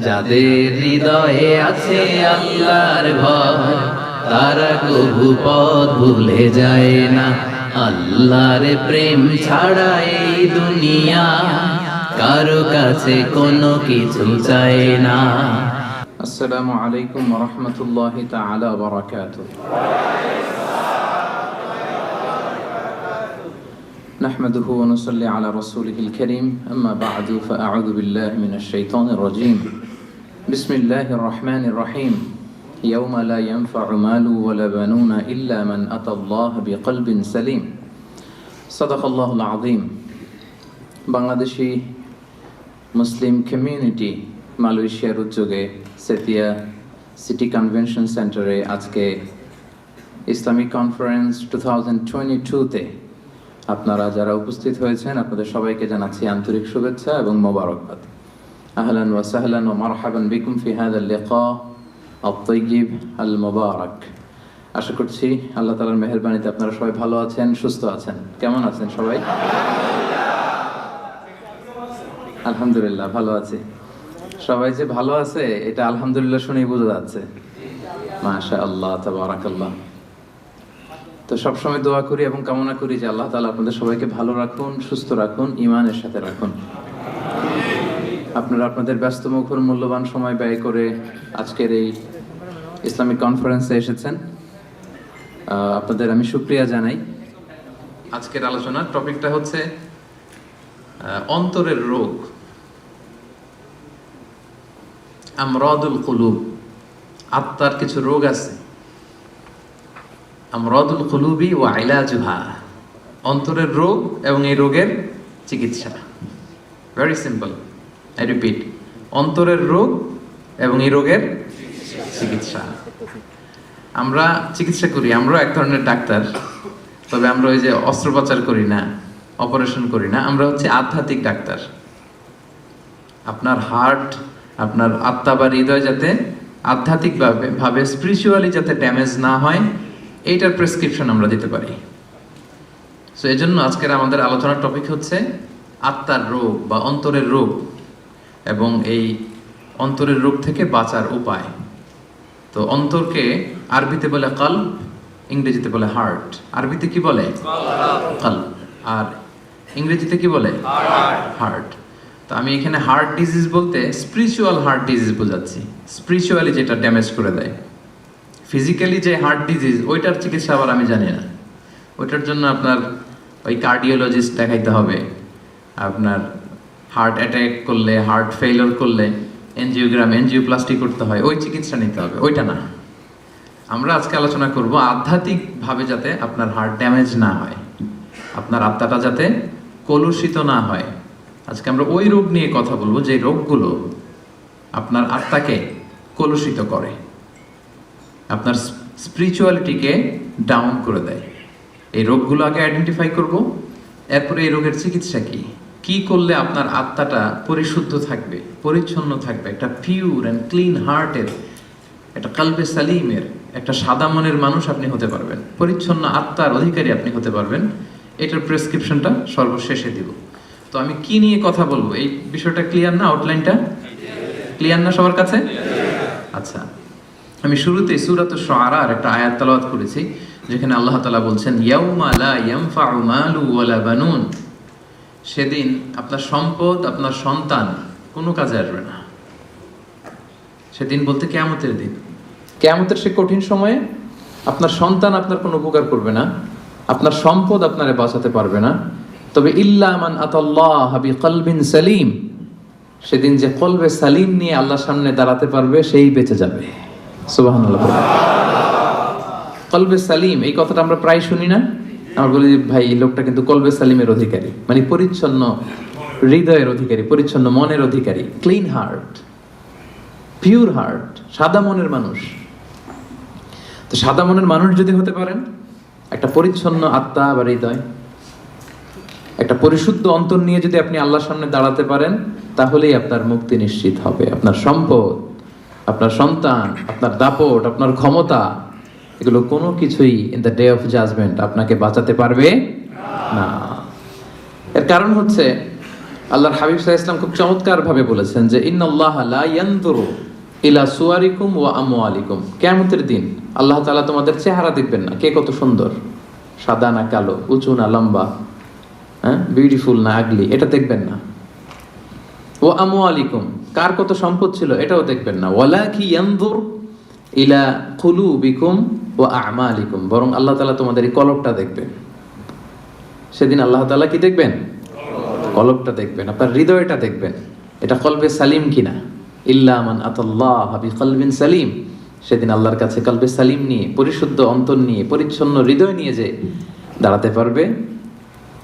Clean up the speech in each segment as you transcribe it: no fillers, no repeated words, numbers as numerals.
যাদের হৃদয়ে আছে আল্লাহর ভয় তারা কবু পথ ভুলে যায় না। আল্লাহর প্রেম ছাড়া এই দুনিয়া কারো কাছে কোনো কিছু চায় না। আসসালামু আলাইকুম ওয়া রাহমাতুল্লাহি তাআলা ওয়া বারাকাতুহু। نحمده ونصلي على رسوله الكريم أما بعد فأعوذ بالله من الشيطان الرجيم بسم الله الرحمن الرحيم يوم لا ينفع مال ولا بنون إلا من أتى الله بقلب سليم صدق الله العظيم বাংলাদেশি মুসলিম কমিউনিটি মালয়েশিয়ার উদ্যোগে সেতিয়া সিটি কনভেনশন সেন্টারে আজকে ইসলামিক কনফারেন্স 2022-তে আপনারা যারা উপস্থিত হয়েছেন আপনাদের সবাইকে জানাচ্ছি আন্তরিক শুভেচ্ছা এবং মোবারকবাদ। আহলান ওয়া সাহলান ওয়া মারহাবান বিকুম ফি হাযাল লিকা আত-তাইয়্যিব আল মুবারাক। আশা করছি আল্লাহ তাআলার মেহেরবানিতে আপনারা সবাই ভালো আছেন, সুস্থ আছেন। কেমন আছেন সবাই? আলহামদুলিল্লাহ ভালো আছি। সবাই যে ভালো আছে এটা আলহামদুলিল্লাহ শুনেই বোঝা যাচ্ছে। মাশাআল্লাহ তাবারাকাল্লাহ। তো সবসময় দোয়া করি এবং কামনা করি যে আল্লাহ তাআলা আপনাদের সবাইকে ভালো রাখুন, সুস্থ রাখুন, ঈমানের সাথে রাখুন। আপনারা আপনাদের ব্যস্ত মুখর মূল্যবান সময় ব্যয় করে আজকের এই ইসলামিক কনফারেন্সে এসেছেন, আপনাদের আমি শুকরিয়া জানাই। আজকের আলোচনার টপিকটা হচ্ছে অন্তরের রোগ, আমরাদুল কুলুব। আত্মার কিছু রোগ আছে, আমরাদুল কুলুবি ওয়া ইলাজুহা, অন্তরের রোগ এবং এই রোগের চিকিৎসা। ভেরি সিম্পল, আই রিপিট, অন্তরের রোগ এবং এই রোগের চিকিৎসা। আমরা চিকিৎসা করি, আমরা এক ধরনের ডাক্তার, তবে আমরা ওই যে অস্ত্রোপচার করি না, অপারেশন করি না, আমরা হচ্ছে আধ্যাত্মিক ডাক্তার। আপনার হার্ট, আপনার আত্মা বা হৃদয় যাতে আধ্যাত্মিকভাবে স্পিরিচুয়ালি যাতে ড্যামেজ না হয়, এইটার প্রেসক্রিপশন আমরা দিতে পারি। সো এই জন্য আজকের আমাদের আলোচনার টপিক হচ্ছে আত্মার রোগ বা অন্তরের রোগ এবং এই অন্তরের রোগ থেকে বাঁচার উপায়। তো অন্তরকে আরবিতে বলে কলব, ইংরেজিতে বলে হার্ট। আরবিতে কি বলে? কলব। আর ইংরেজিতে কি বলে? হার্ট। তো আমি এখানে হার্ট ডিজিজ বলতে স্পিরিচুয়াল হার্ট ডিজিজ বোঝাচ্ছি, স্পিরিচুয়ালি যেটা ড্যামেজ করে দেয়। ফিজিক্যালি যে হার্ট ডিজিজ ওইটার চিকিৎসা আবার আমি জানি না, ওইটার জন্য আপনার ওই কার্ডিওলজিস্ট দেখাইতে হবে। আপনার হার্ট অ্যাটাক করলে, হার্ট ফেইলিওর করলে এনজিওপ্লাস্টি করতে হয়, ওই চিকিৎসা নিতে হবে, ওইটা না। আমরা আজকে আলোচনা করব আধ্যাত্মিকভাবে যাতে আপনার হার্ট ড্যামেজ না হয়, আপনার আত্মাটা যাতে কলুষিত না হয়। আজকে আমরা ওই রোগ নিয়ে কথা বলবো যে রোগগুলো আপনার আত্মাকে কলুষিত করে, আপনার স্পিরিচুয়ালিটিকে ডাউন করে দেয়। এই রোগগুলো আগে আইডেন্টিফাই করব, এরপরে এই রোগের চিকিৎসা কি, কি করলে আপনার আত্মাটা পরিশুদ্ধ থাকবে, পরিচ্ছন্ন থাকবে, একটা পিওর অ্যান্ড ক্লিন হার্টের, একটা কলবে সালিমের, একটা সাদা মনের মানুষ আপনি হতে পারবেন, পরিচ্ছন্ন আত্মার অধিকারী আপনি হতে পারবেন। এটার প্রেসক্রিপশনটা সর্বশেষে দিব। তো আমি কি নিয়ে কথা বলবো, এই বিষয়টা ক্লিয়ার না? আউটলাইনটা ক্লিয়ার না সবার কাছে? আচ্ছা, আমি শুরুতে সূরাতুশ শুআরার একটা আয়াত তেলাওয়াত করেছি, যেখানে আল্লাহ তাআলা বলছেন ইয়াউমা লা ইয়ানফাউ মালু ওয়ালা বানুন, সেদিন আপনার সম্পদ, আপনার সন্তান কোনো কাজে আসবে না। সেদিন বলতে কিয়ামতের দিন, কিয়ামতের সে কঠিন সময়ে আপনার সন্তান আপনার কোনো উপকার করবে না, আপনার সম্পদ আপনারে বাঁচাতে পারবে না। তবে ইল্লা মান আতাল্লাহ বিকলবিন সালিম, সেদিন যে কলবে সালিম নিয়ে আল্লাহর সামনে দাঁড়াতে পারবে সেই বেঁচে যাবে। সুবহানাল্লাহ। কলবে সালিম, এই কথাটা আমরা প্রায় শুনি না? আমরা বলি ভাই এই লোকটা কিন্তু কলবে সালিমের অধিকারী, মানে পরিচ্ছন্ন হৃদয়ের অধিকারী, পরিচ্ছন্ন মনের অধিকারী, ক্লিন হার্ট, পিওর হার্ট, সাদা মনের মানুষ। তো সাদা মনের মানুষ যদি হতে পারেন, একটা পরিচ্ছন্ন আত্মা বা হৃদয়, একটা পরিশুদ্ধ অন্তর নিয়ে যদি আপনি আল্লাহর সামনে দাঁড়াতে পারেন, তাহলেই আপনার মুক্তি নিশ্চিত হবে। আপনার সম্পদ, আপনার সন্তান, আপনার দাপট, আপনার ক্ষমতা, এগুলো কোনো কিছুই in the day of judgment আপনাকে বাঁচাতে পারবে না। এর কারণ হচ্ছে আল্লাহর হাবিব সাল্লাল্লাহু আলাইহি ওয়াসাল্লাম খুব চমৎকার ভাবে বলেছেন যে ইন্নাল্লাহা লা ইয়ানজুরু ইলা সুওয়ারিকুম ওয়া আমওয়ালিকুম। কিয়ামতের দিন আল্লাহ তাআলা তোমাদের চেহারা দেখবেন না, কে কত সুন্দর, সাদা না কালো, উঁচু না লম্বা, হ্যাঁ, বিউটিফুল না আগলি, এটা দেখবেন না। ওয়া আমওয়ালিকুম, কার কত সম্পদ ছিল এটাও দেখবেন না। ওয়ালাকি ইয়ানজুর ইলা কুলুবিকুম ওয়া আমালিকুম, বরং আল্লাহ তাআলা তোমাদের এই কলবটা দেখবেন। সেদিন আল্লাহ তাআলা কি দেখবেন? কলবটা দেখবেন, আপনার হৃদয়টা দেখবেন, এটা কলবে সালিম কিনা। ইল্লা মান আতাল্লাহ বিকলবিন সালিম, সেদিন আল্লাহর কাছে কলবে সালিম নিয়ে, পরিশুদ্ধ অন্তর নিয়ে, পরিচ্ছন্ন হৃদয় নিয়ে যে দাঁড়াতে পারবে,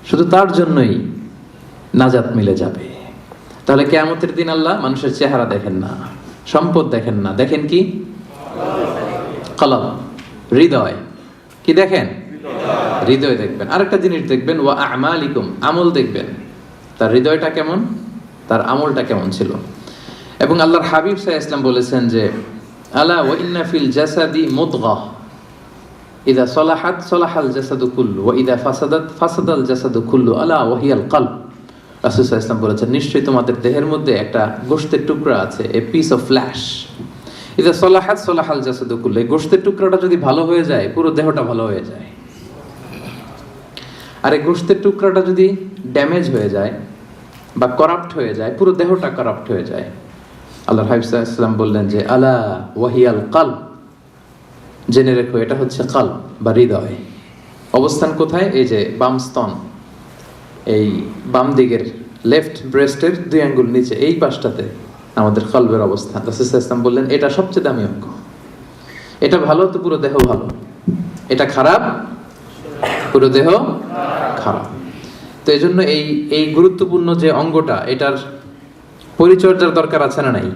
শুধু তার জন্যই নাজাত মিলে যাবে। তাহলে কিয়ামতের দিন আল্লাহ মানুষের চেহারা দেখেন না, সম্পদ দেখেন না, দেখেন কি? কলব, হৃদয়। কি দেখেন? হৃদয় দেখবেন। আরেকটা জিনিস দেখবেন, ওয়া আমালিকুম, আমল দেখবেন, তার হৃদয়টা কেমন, তার আমলটা কেমন ছিল। এবং আল্লাহর হাবিব সাল্লাল্লাহু আলাইহি ওয়াসাল্লাম বলেছেন যে আলা ওয়া ইন্না ফিল জাসাদি মুদগাহ ইযা সালাহাত সালাহাল জাসাদু কুল্লু ওয়া ইযা ফাসাদাত ফাসাদাল জাসাদু কুল্লু আলা ওয়া হিয়াল কলব। রাসূল সাল্লাল্লাহু আলাইহি ওয়াসাল্লাম বলেছেন, নিশ্চয়ই তোমাদের দেহের মধ্যে একটা গোশতের টুকরা আছে, এ পিস অফ ফ্ল্যাশ। ইযা সালাহাত সালাহাল জাসাদু কুল্লু, এই গোশতের টুকরাটা যদি ভালো হয়ে যায়, পুরো দেহটা ভালো হয়ে যায়। আর এই গোশতের টুকরাটা যদি ড্যামেজ হয়ে যায় বা করাপ্ট হয়ে যায়, পুরো দেহটা করাপ্ট হয়ে যায়। আল্লাহর হাবিব সাল্লাল্লাহু আলাইহি ওয়াসাল্লাম বললেন যে আলা ওয়াহিয়াল কলব, জেনে রেখো এটা হচ্ছে কলব বা হৃদয়। অবস্থান কোথায়? এই যে বাম স্তন, এই বাম দিকের লেফট ব্রেস্টের 2 আঙ্গুল নিচে, এই পাশটাতে আমাদের কলবের অবস্থান। রাসূল সাল্লাল্লাহু আলাইহি ওয়াসাল্লাম বললেন এটা সবচেয়ে দামি অঙ্গ, এটা ভালো তো পুরো দেহ ভালো, এটা খারাপ পুরো দেহ খারাপ। তো এই জন্য এই গুরুত্বপূর্ণ যে অঙ্গটা, এটার পরিচর্যার দরকার আছে না নাই?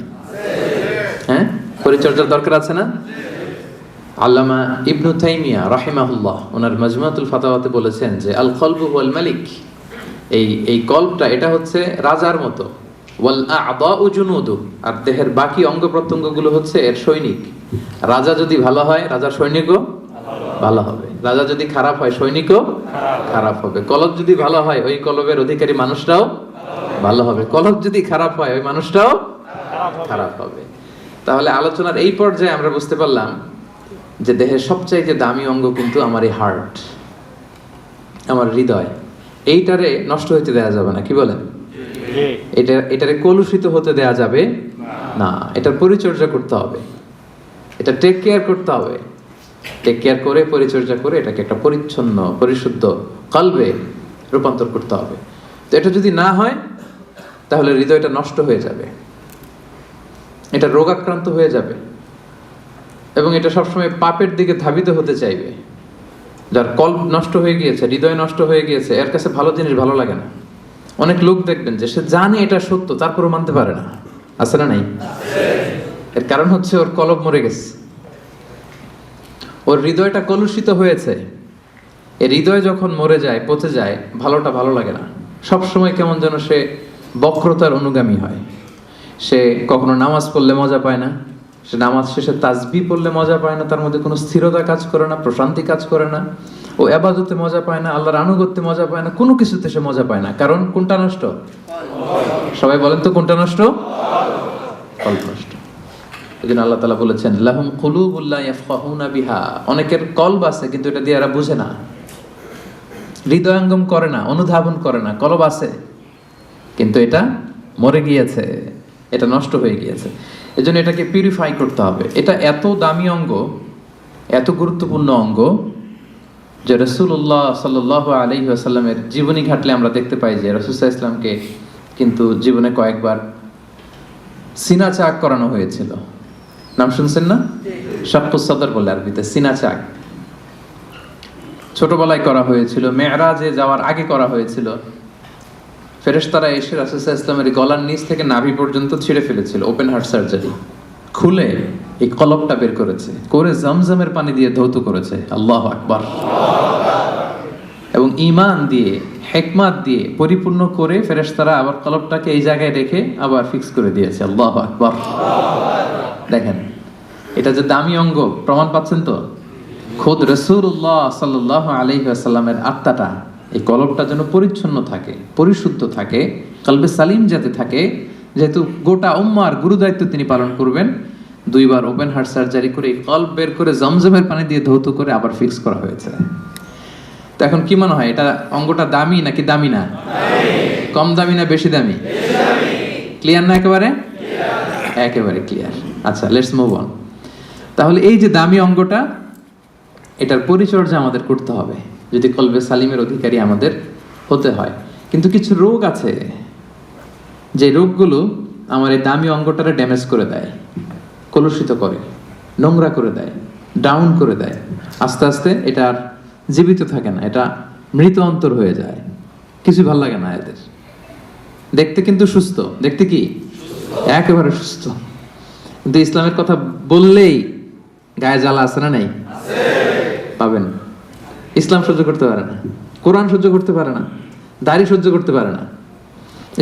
হ্যাঁ, পরিচর্যার দরকার আছে না? আল্লামা ইবনু তাইমিয়া রাহিমাহুল্লাহ ওনার মাজমুআতুল ফাতাওয়াতে বলেছেন যে আল কলবু ওয়াল মালিক, এই কলবটা এটা হচ্ছে রাজার মতো, ওয়াল আ'দাউ জুনুদু, আর দেহের বাকি অঙ্গ প্রত্যঙ্গগুলো হচ্ছে এর সৈনিক। রাজা যদি ভালো হয়, রাজার সৈনিকও ভালো হবে। রাজা যদি খারাপ হয়, সৈনিকও খারাপ হবে। কলব যদি ভালো হয়, ওই কলবের অধিকারী মানুষটাও ভালো হবে। কলব যদি খারাপ হয়, ওই মানুষটাও খারাপ হবে। তাহলে আলোচনার এই পর্যায়ে আমরা বুঝতে পারলাম যে দেহের সবচাইতে দামি অঙ্গ কিন্তু আমার এই হার্ট, আমার হৃদয়। এইটারে নষ্ট হতে দেয়া যাবে না, কি বলেন? এটারে কলুষিত হতে দেয়া যাবে না। এটার পরিচর্যা করতে হবে, এটা টেক কেয়ার করতে হবে। টেক কেয়ার করে, পরিচর্যা করে এটাকে একটা পরিচ্ছন্ন পরিশুদ্ধ কলবে রূপান্তর করতে হবে। তো এটা যদি না হয়, তাহলে হৃদয়টা নষ্ট হয়ে যাবে, এটা রোগাক্রান্ত হয়ে যাবে, এবং এটা সবসময় পাপের দিকে ধাবিত হতে চাইবে। যার কল্প নষ্ট হয়ে গিয়েছে, হৃদয় নষ্ট হয়ে গিয়েছে, এর কাছে ভালো জিনিস ভালো লাগে না। অনেক লোক দেখবেন যে সে জানে এটা সত্য, তারপরও মানতে পারে না। আছে না নাই? এর কারণ হচ্ছে ওর কলব মরে গেছে, ওর হৃদয়টা কলুষিত হয়েছে। এই হৃদয় যখন মরে যায়, পচে যায়, ভালোটা ভালো লাগে না। সবসময় কেমন যেন সে বক্রতার অনুগামী হয়। সে কখনো নামাজ পড়লে মজা পায় না, সে নামাজ শেষে তাসবিহ পড়লে মজা পায় না, তার মধ্যে কোনো স্থিরতা কাজ করে না, প্রশান্তি কাজ করে না। ও ইবাদতে মজা পায় না, আল্লাহর আনুগত্যে মজা পায় না, কোনো কিছুতে সে মজা পায় না। কারণ কোনটা নষ্ট? সবাই বলেন তো কোনটা নষ্ট? কলব নষ্ট। এজন্য আল্লাহ তাআলা বলেছেন লাহুম কুলুবুল লা ইয়াফকাহুনা বিহা, অনেকের কলব আছে কিন্তু এটা দিয়ে এরা বুঝে না, হৃদয়ঙ্গম করে না, অনুধাবন করে না। কলব আছে কিন্তু এটা মরে গিয়েছে, এটা নষ্ট হয়ে গিয়েছে। এজন্য এটাকে পিউরিফাই করতে হবে। এটা এত দামি অঙ্গ, এত গুরুত্বপূর্ণ অঙ্গ যে রাসূলুল্লাহ সাল্লাল্লাহু আলাইহি ওয়াসাল্লামের জীবনী ঘাটলে আমরা দেখতে পাই যে রাসূল সাল্লাল্লাহু আলাইহি ওয়াসাল্লামকে কিন্তু জীবনে কয়েকবার সিনা চাক করানো হয়েছিল। নাম শুনছেন না? শাক্কুস সাদর বলে আরবিতে, সিনা চাক। ছোটবেলায় করা হয়েছিল, মেরাজে যাওয়ার আগে করা হয়েছিল। ফেরেশতারা এসে রাসূল সাল্লাল্লাহু আলাইহি ওয়াসাল্লামের গলার নিচ থেকে নাভি পর্যন্ত ছিঁড়ে ফেলেছিল, ওপেন হার্ট সার্জারি। খুলে এই কলবটা বের করেছে, করে জমজমের পানি দিয়ে ধৌত করেছে। আল্লাহু আকবার। এবং ঈমান দিয়ে, হিকমত দিয়ে পরিপূর্ণ করে ফেরেশতারা আবার কলবটাকে এই জায়গায় রেখে আবার ফিক্স করে দিয়েছে। আল্লাহু আকবার। দেখেন এটা যে দামি অঙ্গ, প্রমাণ পাচ্ছেন তো? খোদ রাসূলুল্লাহ সাল্লাল্লাহু আলাইহি ওয়াসাল্লামের আত্মাটা এই কলবটা যেন পরিচ্ছন্ন থাকে, পরিশুদ্ধ থাকে, কলবে সালিম যাতে থাকে। যেহেতু গোটা উম্মার গুরুদায়িত্ব তিনি পালন করবেন, 2 বার ওপেন হার্ট সার্জারি করে এই কলব বের করে জমজমের পানি দিয়ে ধৌত করে আবার ফিক্স করা হয়েছে। তো এখন কি মনে হয়, এটা অঙ্গটা দামি নাকি দামি না? কম দামি না বেশি দামি? ক্লিয়ার না একেবারে? একেবারে ক্লিয়ার। আচ্ছা, লেটস মুভ অন। তাহলে এই যে দামি অঙ্গটা, এটার পরিচর্যা আমাদের করতে হবে যদি কলবে সালিমের অধিকারী আমাদের হতে হয়। কিন্তু কিছু রোগ আছে, যে রোগগুলো আমার এই দামি অঙ্গটারে ড্যামেজ করে দেয়, কলুষিত করে, নোংরা করে দেয়, ডাউন করে দেয়। আস্তে আস্তে এটা আর জীবিত থাকে না, এটা মৃত অন্তর হয়ে যায়। কিছু ভাল লাগে না এদের। দেখতে কিন্তু সুস্থ, দেখতে কি একেবারে সুস্থ, কিন্তু ইসলামের কথা বললেই গায়ে জ্বালা আছে না নাই? পাবেন। ইসলাম সহ্য করতে পারে না, কোরআন সহ্য করতে পারে না, দাড়ি সহ্য করতে পারে না,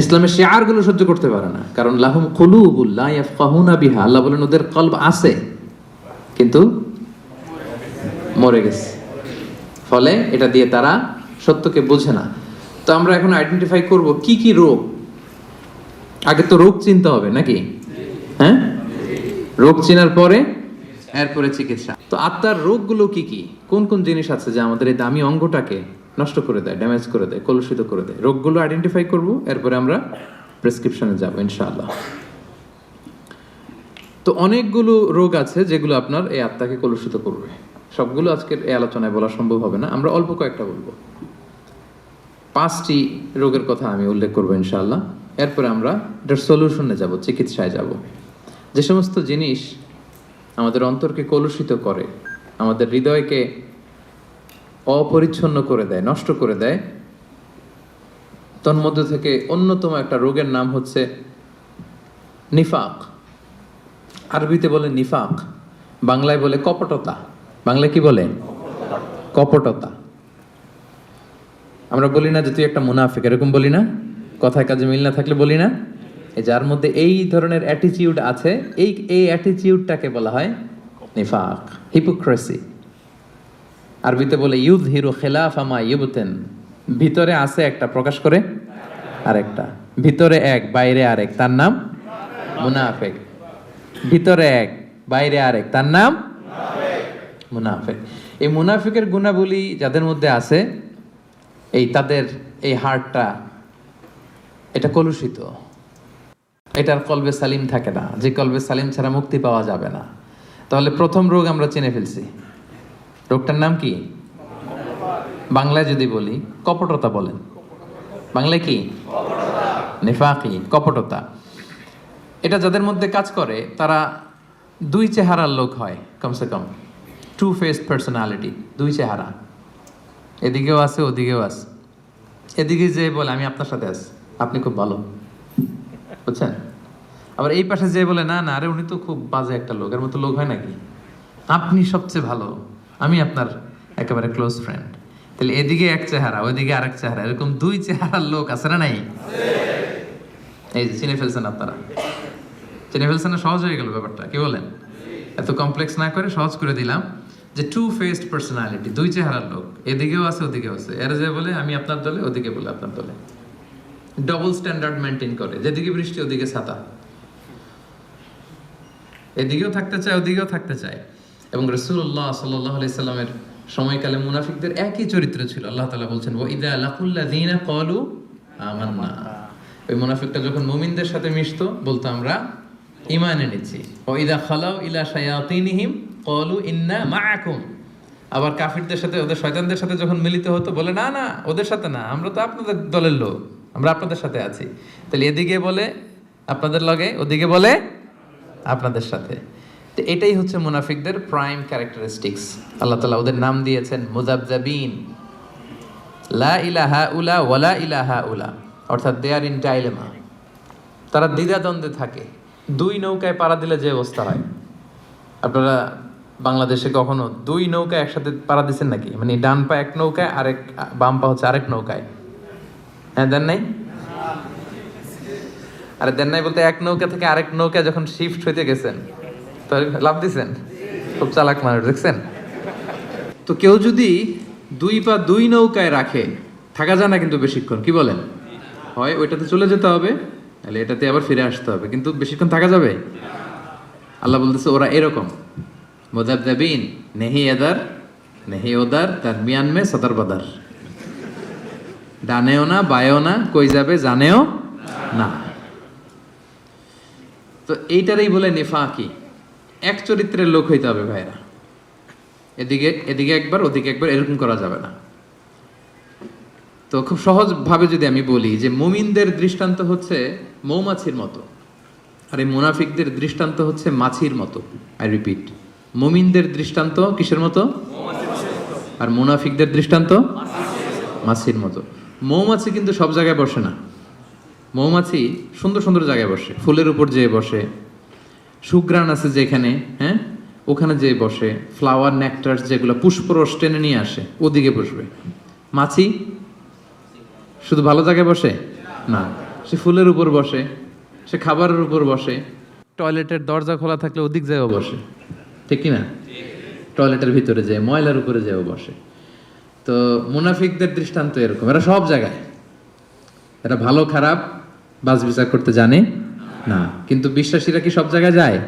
ইসলামের শিআর গুলো সহ্য করতে পারে না। কারণ লাহুম কুলুবুল লা ইয়াফকাহুনা বিহা, আল্লাহ বলেন ওদের কলব আছে কিন্তু মরে গেছে, ফলে এটা দিয়ে তারা সত্যকে বোঝে না। তো আমরা এখন আইডেন্টিফাই করব কি কি রোগ। আগে তো রোগ চিনতে হবে নাকি? হ্যাঁ, রোগ চেনার পরে এরপরে চিকিৎসা। তো আত্মার রোগগুলো কি কি, কোন কোন জিনিস আছে যা আমাদের এই দামি অঙ্গটাকে নষ্ট করে দেয়, ড্যামেজ করে দেয়, কলুষিত করে দেয়? রোগগুলো আইডেন্টিফাই করব, এরপরে আমরা প্রেসক্রিপশনে যাব ইনশাআল্লাহ। তো অনেকগুলো রোগ আছে যেগুলো আপনার এই আত্মাকে কলুষিত করবে। সবগুলো আজকের এই আলোচনায় বলা সম্ভব হবে না, আমরা অল্প কয়েকটা বলবো। 5টি রোগের কথা আমি উল্লেখ করবো ইনশাআল্লাহ। এরপরে আমরা এটার সলিউশনে যাব, চিকিৎসায় যাব। যে সমস্ত জিনিস আমাদের অন্তরকে কলুষিত করে, আমাদের হৃদয়কে অপরিচ্ছন্ন করে দেয়, নষ্ট করে দেয়, তন্মধ্য থেকে অন্যতম একটা রোগের নাম হচ্ছে নিফাক। আরবিতে বলে নিফাক, বাংলায় বলে কপটতা। বাংলায় কি বলে? কপটতা। আমরা বলি না যে তুই একটা মুনাফিক, এরকম বলি না? কথায় কাজে মিল না থাকলে বলি না? এই যার মধ্যে এই ধরনের অ্যাটিটিউড আছে, এই অ্যাটিটিউডটাকে বলা হয় নিফাক, হিপোক্রেসি। আরবিতে বলে ইউযহিরু খিলাফা মা ইউবতিন, ভিতরে আছে একটা, প্রকাশ করে আরেকটা। ভিতরে এক, বাইরে আরেক, তার নাম মুনাফিক। ভিতরে এক, বাইরে আরেক, তার নাম মুনাফিক। এই মুনাফিকের গুণাবলী যাদের মধ্যে আছে, তাদের এই হার্টটা এটা কলুষিত, এটার কলবে সালিম থাকে না। যে কলবে সালিম ছাড়া মুক্তি পাওয়া যাবে না। তাহলে প্রথম রোগ আমরা চিনে ফেলছি। রোগটার নাম কি? বাংলায় যদি বলি কপটতা বলেন। বাংলায় কি? নিফাকি, কপটতা। এটা যাদের মধ্যে কাজ করে তারা 2 চেহারার লোক হয়, কমসে কম 2 faced পার্সোনালিটি, 2 চেহারা। এদিকেও আছে, ওদিকেও আছে। এদিকে যে বলে আমি আপনার সাথে আছি, আপনি খুব ভালো, বুঝছেন? আবার এই পাশে যে বলে না না, আরে উনি তো খুব বাজে একটা লোক, এর মতো লোক হয় নাকি? আপনি সবচেয়ে ভালো, আমি আপনার একেবারে ক্লোজ ফ্রেন্ড। তাহলে এদিকে এক চেহারা, ওইদিকে আরেক চেহারা, এরকম 2 চেহারার লোক আছে না নাই? এই যে চিনে ফেলছেন আপনারা, চিনে ফেলছেন না? সহজ হয়ে গেল ব্যাপারটা, কি বলেন? এত কমপ্লেক্স না করে সহজ করে দিলাম যে 2 faced পার্সোনালিটি, 2 চেহারার লোক, এদিকেও আছে ওদিকেও আছে। এরা যে বলে আমি আপনার দলে, ওদিকে বলে আপনার দলে। ডবল স্ট্যান্ডার্ড মেনটেন করে, যেদিকে বৃষ্টি ওদিকে ছাতা, এদিকেও থাকতে চায় ওদিকেও থাকতে চায়। এবং রাসূলুল্লাহ সাল্লাল্লাহু আলাইহি সাল্লামের সময়কালে মুনাফিকদের একই চরিত্র ছিল। আল্লাহ তাআলা বলছেন ওয়া ইযা লাকুল্লাযিনা ক্বালু আমান্না, ওই মুনাফিকটা যখন মুমিনদের সাথে মিশতো বলতো আমরা ঈমান এনেছি। ওয়া ইযা খালাউ ইলা শায়াতিনহিম ক্বালু ইন্না মাআকুম, আবার কাফিরদের সাথে, ওদের শয়তানদের সাথে যখন মিলিত হতো বলে না না, ওদের সাথে না, আমরা তো আপনাদের দলের লোক, আমরা আপনাদের সাথে আছি। তাহলে এদিকে বলে আপনাদের লগে, ওদিকে বলে আপনাদের সাথে। তো এটাই হচ্ছে মুনাফিকদের প্রাইম ক্যারেক্টারিস্টিক্স। আল্লাহ তাআলা ওদের নাম দিয়েছেন মুযাবযাবিন, লা ইলাহা উলা ওয়ালা ইলাহা উলা, অর্থাৎ দে আর ইন ডাইলেমা। তারা দ্বিধাদ্বন্দ্বে থাকে। 2 নৌকায় পাড়া দিলে যে অবস্থা হয়, আপনারা বাংলাদেশে কখনো 2 নৌকায় একসাথে পাড়া দিচ্ছেন নাকি? মানে ডান পা এক নৌকায়, আরেক বাম পা হচ্ছে আরেক নৌকায়। হ্যাঁ, দেন নাই? আরে দেন নাই বলতে এক নৌকা থেকে আরেক নৌকা যখন শিফট হইতে গেছেন তাহলে লাভ দিছেন। খুব চালাক মানুষ, দেখছেন তো? কেউ যদি 2 পা 2 নৌকায় রাখে থাকা যায় না কিন্তু বেশিক্ষণ, কি বলেন? হয় ওইটাতে চলে যেতে হবে, তাহলে এটাতে আবার ফিরে আসতে হবে, কিন্তু বেশিক্ষণ থাকা যাবে? আল্লাহ বলতেছে ওরা এরকম মুযাবযাবিন, নেহি এদার নেহি ওদার, তার মিয়ান মে সদর বদর, ডানেও না বায়েও না, কই যাবে জানেও না। তো এইটারই বলে নিফাকি, এক চরিত্রের লোক হইতে হবে ভাইরা, এদিকে এদিকে একবার ওদিকে একবার, এরকম করা যাবে না। তো খুব সহজভাবে যদি আমি বলি যে মুমিনদের দৃষ্টান্ত হচ্ছে মৌমাছির মতো, আর এই মুনাফিকদের দৃষ্টান্ত হচ্ছে মাছির মতো। আই রিপিট, মুমিনদের দৃষ্টান্ত কিসের মতো? আর মুনাফিকদের দৃষ্টান্ত মাছির মতো। মৌমাছি কিন্তু সব জায়গায় বসে না। মৌমাছি সুন্দর সুন্দর জায়গায় বসে, ফুলের উপর যেয়ে বসে, সুঘ্রাণ আছে যেখানে, হ্যাঁ ওখানে যেয়ে বসে, ফ্লাওয়ার নেকটার যেগুলো পুষ্পরস টেনে নিয়ে আসে ওদিকে বসবে। মাছি শুধু ভালো জায়গায় বসে না, সে ফুলের উপর বসে, সে খাবারের উপর বসে, টয়লেটের দরজা খোলা থাকলে ওদিক যেও বসে, ঠিক কি না? টয়লেটের ভিতরে যায়, ময়লার উপরে যেও বসে। তো মুনাফিকদের দৃষ্টান্ত এরকম, এরা সব জায়গায়, এরা ভালো খারাপ বাছ বিচার করতে জানে না। কিন্তু বিশ্বাসীরা কি সব জায়গায় যায়?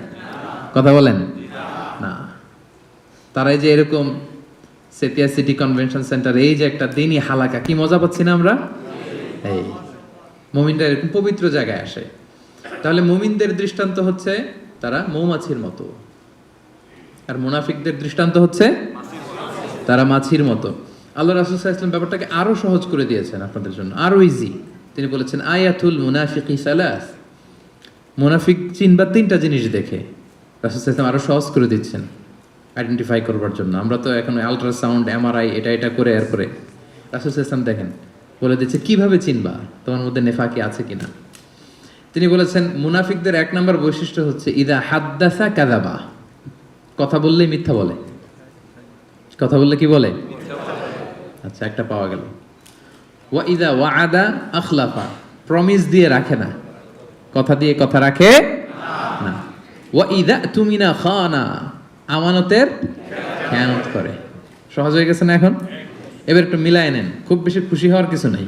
কথা বলেন না। তারাই যে এরকম সেপিয়া সিটি কনভেনশন সেন্টার, এই যে একটা দিনই হালাকা, কি মজা পাচ্ছি না আমরা? এই মুমিনরা এরকম পবিত্র জায়গায় আসে। তাহলে মুমিনদের দৃষ্টান্ত হচ্ছে তারা মৌমাছির মতো, আর মুনাফিকদের দৃষ্টান্ত হচ্ছে তারা মাছির মতো। আল্লাহ রাসূল সাল্লাল্লাহু আলাইহি ওয়াসাল্লাম ব্যাপারটাকে আরো সহজ করে দিয়েছেন আপনাদের জন্য, আরো ইজি। তিনি বলেছেন আয়াতুল মুনাফিকি সালাস, মুনাফিক চিনবা তিনটা জিনিস দেখে। রাসূল সাল্লাল্লাহু আলাইহি ওয়াসাল্লাম আরো সহজ করে দিচ্ছেন আইডেন্টিফাই করবার জন্য। আমরা তো এখন আল্ট্রাসাউন্ড, এমআরআই, এটা করে এরপরে রাসূল সাল্লাল্লাহু আলাইহি ওয়াসাল্লাম দেখেন বলে দিচ্ছে কিভাবে চিনবা তোমার মধ্যে নেফাকি আছে কিনা। তিনি বলেছেন মুনাফিকদের এক নম্বর বৈশিষ্ট্য হচ্ছে ইদা হাদ্দাসা কাযাবা, কথা বললেই মিথ্যা বলে। কথা বললে কি বলে? আচ্ছা, একটা পাওয়া গেল। ওয়া ইদা ওয়াআদা আখলাফা, প্রমিস দিয়ে রাখে না, কথা দিয়ে কথা রাখে না। ওয়া ইদা তুমিনা খানা, আমানতের খেয়ানত করে। সহজ হয়ে গেছে না এখন? এবার একটু মিলায় নেন, খুব বেশি খুশি হওয়ার কিছু নাই।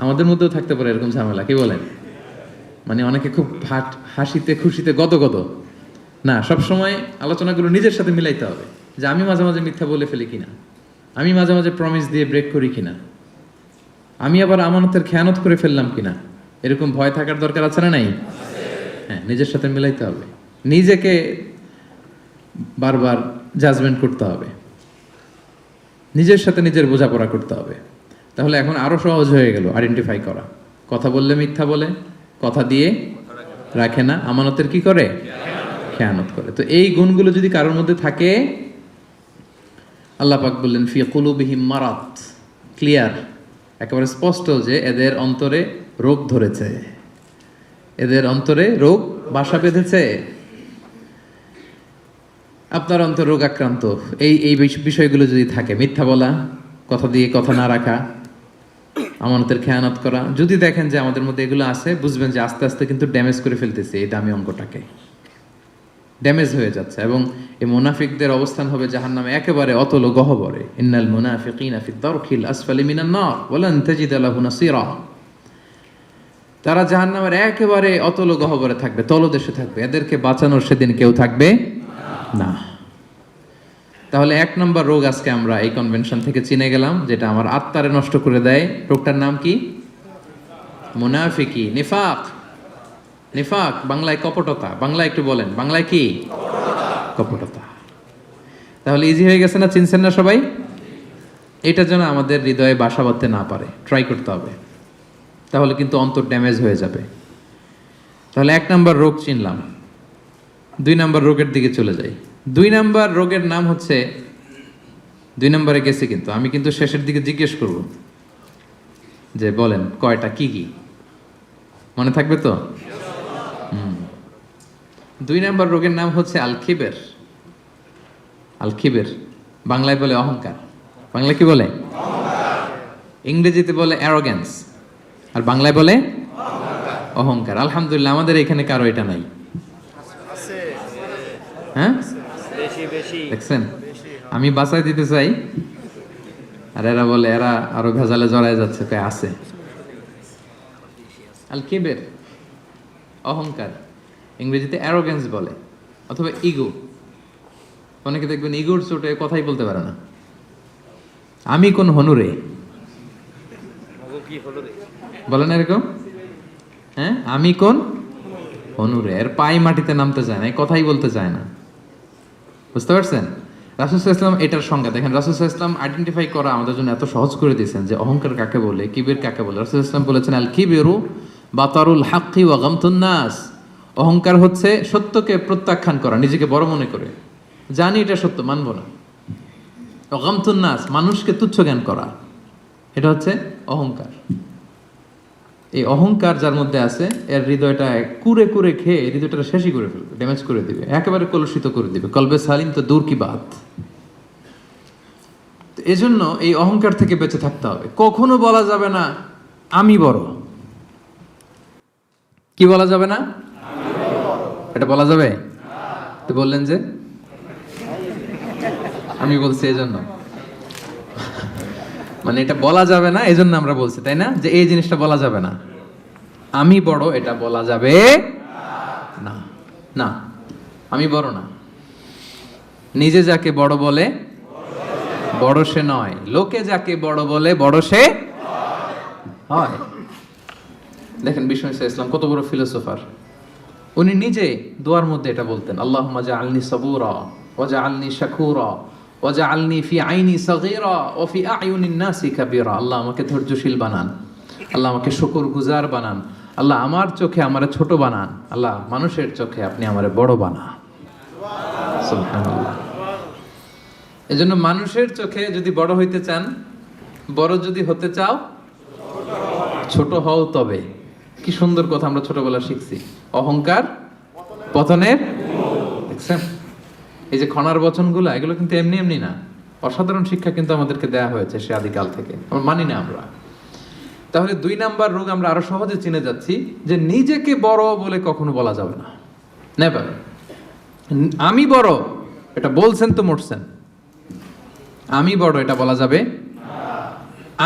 আমাদের মধ্যেও থাকতে পারে এরকম ঝামেলা, কি বলেন? মানে অনেকে খুব হাসিতে খুশিতে গদগদ না, সবসময় আলোচনাগুলো নিজের সাথে মিলাইতে হবে, যে আমি মাঝে মাঝে মিথ্যা বলে ফেলি কিনা, আমি মাঝে মাঝে প্রমিস দিয়ে ব্রেক করি কিনা, আমি আবার আমানতের খেয়ানত করে ফেললাম কিনা। এরকম ভয় থাকার দরকার আছে না নাই? হ্যাঁ, নিজের সাথে মিলাইতে হবে, নিজেকে বারবার জাজমেন্ট করতে হবে, নিজের সাথে নিজের বোঝাপড়া করতে হবে। তাহলে এখন আরো সহজ হয়ে গেল আইডেন্টিফাই করা। কথা বললে মিথ্যা বলে, কথা দিয়ে রাখে না, আমানতের কি করে? খেয়ানত করে। তো এই গুণগুলো যদি কারোর মধ্যে থাকে, আল্লাহ পাক বললেন ফি কুলুবিহিম মারাদ, ক্লিয়ার, একেবারে স্পষ্ট যে এদের অন্তরে রোগ ধরেছে, এদের অন্তরে রোগ বাসা বেঁধেছে। আপনার অন্তর রোগ আক্রান্ত, এই বিষয়গুলো যদি থাকে, মিথ্যা বলা, কথা দিয়ে কথা না রাখা, আমানতের খেয়ানত করা, যদি দেখেন যে আমাদের মধ্যে এগুলো আছে, বুঝবেন যে আস্তে আস্তে কিন্তু ড্যামেজ করে ফেলতেছে এই দামি অঙ্গটাকে, ড্যামেজ হয়ে যাচ্ছে। এবং এই মুনাফিকদের অবস্থান হবে জাহান্নামে একেবারে অতল গহ্বরে। ইন্নাল মুনাফিকিনা ফি দারকিল আসফালি মিনান নার ওয়া লান তাজিদ লাহু নাসীরা, তারা জাহান্নামের একেবারে অতল গহ্বরে থাকবে, তলদেশে থাকবে, এদেরকে বাঁচানোর সেদিন কেউ থাকবে না। তাহলে এক নম্বর রোগ আজকে আমরা এই কনভেনশন থেকে চিনে গেলাম, যেটা আমার আত্মারে নষ্ট করে দেয়। রোগটার নাম কি? মুনাফিকি, নিফাক। নিফাক বাংলায় কপটতা। বাংলায় একটু বলেন, বাংলায় কি? কপটতা। তাহলে ইজি হয়ে গেছে না? চিনছেন না সবাই? এটার জন্য আমাদের হৃদয়ে বাসা বাঁধতে না পারে, ট্রাই করতে হবে, তাহলে কিন্তু অন্তর ড্যামেজ হয়ে যাবে। তাহলে এক নম্বর রোগ চিনলাম। দুই নম্বর রোগের দিকে চলে যাই। দুই নম্বর রোগের নাম হচ্ছে, দুই নম্বরে গেছি কিন্তু আমি কিন্তু শেষের দিকে জিজ্ঞেস করব যে বলেন কয়টা, কি কি মনে থাকবে তো? দুই নম্বর রোগের নাম হচ্ছে আল খিবের। আল খিবের বাংলায় বলে অহংকার। বাংলায় কি বলে? ইংরেজিতে বলে অ্যারোগ্যান্স, আর বাংলায় বলে অহংকার। আলহামদুলিল্লাহ আমাদের এখানে কারো এটা নাই। হ্যাঁ, দেখছেন? আমি বাঁচাই দিতে চাই, আর এরা বলে এরা আরো ভেজালে জড়ায় যাচ্ছে, কয় আছে। আল কিবের, অহংকার, ইংরেজিতে অ্যারোগেন্স বলে, অথবা ইগো। অনেকে দেখবেন ইগোর চোটে কথাই বলতে পারে না। আমি কোন হনুরে বলেন এরকম, হ্যাঁ আমি কোন হনুরে, এর পাই মাটিতে নামতে চায় না, এই কথাই বলতে চায় না। বুঝতে পারছেন? রাসূল সাল্লাল্লাহু আলাইহি ওয়াসাল্লাম এটার সংজ্ঞা দেখেন। রাসূল সাল্লাল্লাহু আলাইহি ওয়াসাল্লাম আইডেন্টিফাই করা আমাদের জন্য এত সহজ করে দিয়েছেন যে অহংকার কাকে বলে, কিবির কাকে বলে। রাসূল সাল্লাল্লাহু আলাইহি ওয়াসাল্লাম বলেছেন আল কিবিরু বাতারুল হাক্কি ওয়া গামতুন নাস। অহংকার হচ্ছে সত্যকে প্রত্যাখ্যান করা, নিজেকে বড় মনে করে, জানি এটা সত্য মানব না। ওয়া গামতুন নাস, মানুষকে তুচ্ছ জ্ঞান করা, এটা হচ্ছে অহংকার। এই অহংকার যার মধ্যে আছে এর হৃদয়টা কুরে কুরে খেয়ে হৃদয়টা শেষই করে ফেলবে, ড্যামেজ করে দিবে, একেবারে কলুষিত করে দিবে। কলবে সালিম তো দূর কি বাত। এজন্য এই অহংকার থেকে বেঁচে থাকতে হবে। কখনো বলা যাবে না আমি বড়। কি বলা যাবে না? এটা বলা যাবে? তো বললেন যে আমি বলছি এজন্য, মানে এটা বলা যাবে না এজন্য আমরা বলছি, তাই না? যে এই জিনিসটা বলা যাবে না, আমি বড়, এটা বলা যাবে না। না, আমি বড় না। নিজে যাকে বড় বলে বড় সে নয়, লোকে যাকে বড় বলে বড় সে হয়। দেখেন বিষ্ণু ইসলাম কত বড় ফিলোসোফার। উনি নিজে দোয়ার মধ্যে এটা বলতেন, আল্লাহুম্মা জাআলনি সাবুরা ওয়া জাআলনি শাকুরা ওয়া জাআলনি ফি আইনি সাগীরা ওয়া ফি আ'য়ুনিন নাসি কাবীরা। আল্লাহ আমাকে ধৈর্যশীল বানান, আল্লাহ আমাকে শুকরগুজার বানান, আল্লাহ আমার চোখে আমারে ছোট বানান, আল্লাহ মানুষের চোখে আপনি আমারে বড় বানান। সুবহানাল্লাহ। এজন্য মানুষের চোখে যদি বড় হইতে চান, বড় যদি হতে চাও, ছোট হও তবে। কি সুন্দর কথা আমরা ছোটবেলা শিখছি, অহংকার পতনের। দেখছেন এই যে খনার বচনগুলো, এগুলো কিন্তু এমনি এমনি না, অসাধারণ শিক্ষা কিন্তু আমাদেরকে দেয়া হয়েছে সে আদিকাল থেকে, আমরা মানি না আমরা। তাহলে 2 নাম্বার রোগ আমরা আরো সহজে চিনে যাচ্ছি, যে নিজেকে বড় বলে কখনো বলা যাবে না, নেভার। আমি বড় এটা বলছেন তো মরছেন, আমি বড় এটা বলা যাবে।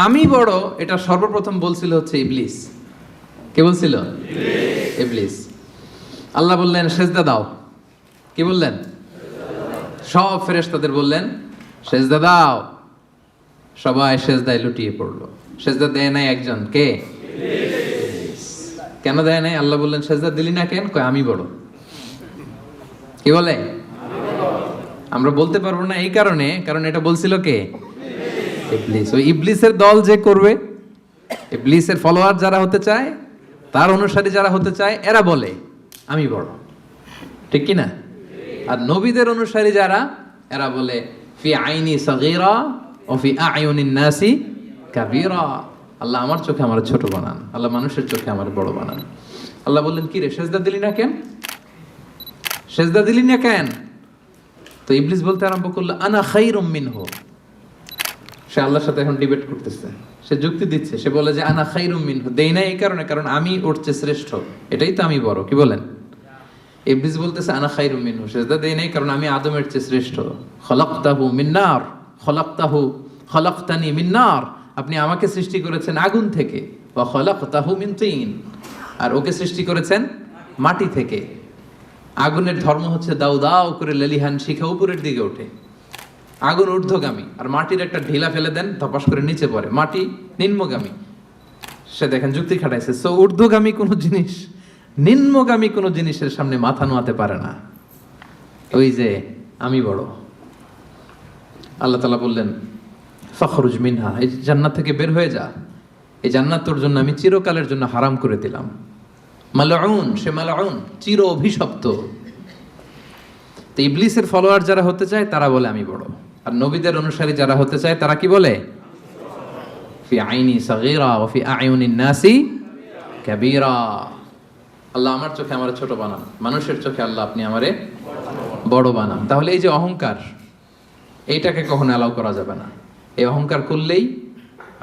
আমি বড় এটা সর্বপ্রথম বলছিল হচ্ছে ইবলিস। কে বলছিল? ইবলিস। আল্লাহ বললেন সেজদা দাও, কি বললেন? সব ফেরেশতাদের বললেন সেজদা দাও, সবাই সেজদায় লুটিয়ে পড়লো। সেজদা দেয় নাই একজন, কে? ইবলিস। কেন দেয় নাই? আল্লাহ বললেন সেজদা দিলি না কেন? কয় আমি বড়। কি বলে? আমরা বলতে পারবো না এই কারণে, কারণ এটা বলছিল কে? ইবলিস। ওই ইবলিসের দল যে করবে, ইবলিসের ফলোয়ার যারা হতে চায়, তার অনুসারী যারা হতে চায়, এরা বলে আমি বড়, ঠিক কি না? আর নবীদের অনুসারী যারা, এরা বলে ফি আইনি সাগীরা ও ফি আ'য়ুনিন নাসি কাবীরা। আল্লাহ আমার চোখে আমার ছোট বানান, আল্লাহ মানুষের চোখে আমার বড় বানান। আল্লাহ বললেন কি রে, সেজদা দিলি না কেন? সেজদা দিলি না কেন? তো ইবলিস বলতে আরম্ভ করলো আনা খায়রুম মিনহু। সে আল্লাহর সাথে এখন ডিবেট করতেছে, সে যুক্তি দিচ্ছে, সে বলে যে আনা খায়রুম মিনহু, দেই না এই কারণে, কারণ আমি ওর চেয়ে শ্রেষ্ঠ, এটাই তো আমি বড়। কি বলেন? ইবলিস বলতেছে আনা খায়রুম মিনহু, সেজদা দেই নাই কারণ আমি আদমের চেয়ে শ্রেষ্ঠ। খলাকতাহু মিন নার, খলাকতানি মিন নার, আপনি আমাকে সৃষ্টি করেছেন আগুন থেকে, ওয়া খলাকতাহু মিন তিন, আর ওকে সৃষ্টি করেছেন মাটি থেকে। আগুনের ধর্ম হচ্ছে দাউ দাউ করে লেলিহান শিখা উপরের দিকে ওঠে, আগুন ঊর্ধ্বগামী, আর মাটির একটা ঢিলা ফেলে দেন ধপাস করে নিচে পড়ে, মাটি নিম্নগামী। সে দেখেন যুক্তি খাটাইছে। সো ঊর্ধ্বগামী কোনো জিনিস নিম্নগামী কোনো জিনিসের সামনে মাথা নোয়াতে পারে না। ওই যে আমি বড়। আল্লাহ তাআলা বললেন ফাখরুজ মিনহা, এই জান্নাত থেকে বের হয়ে যা, এই জান্নাত তোর জন্য আমি চিরকালের জন্য হারাম করে দিলাম। মালউন, সে মালউন, চির অভিশপ্ত। তো ইবলিসের ফলোয়ার যারা হতে চায় তারা বলে আমি বড়, আর নবীদের অনুসারী যারা হতে চায় তারা কি বলে? ফি আইনি সাগীরা ওয়া ফি আ'য়ুনিন নাসি কাবীরা। আল্লাহ আমার চোখে আমার ছোট বানান, মানুষের চোখে আল্লাহ আপনি আমারে বড় বানান। তাহলে এই যে অহংকার, এইটাকে কখনো অ্যালাউ করা যাবে না। এই অহংকার করলেই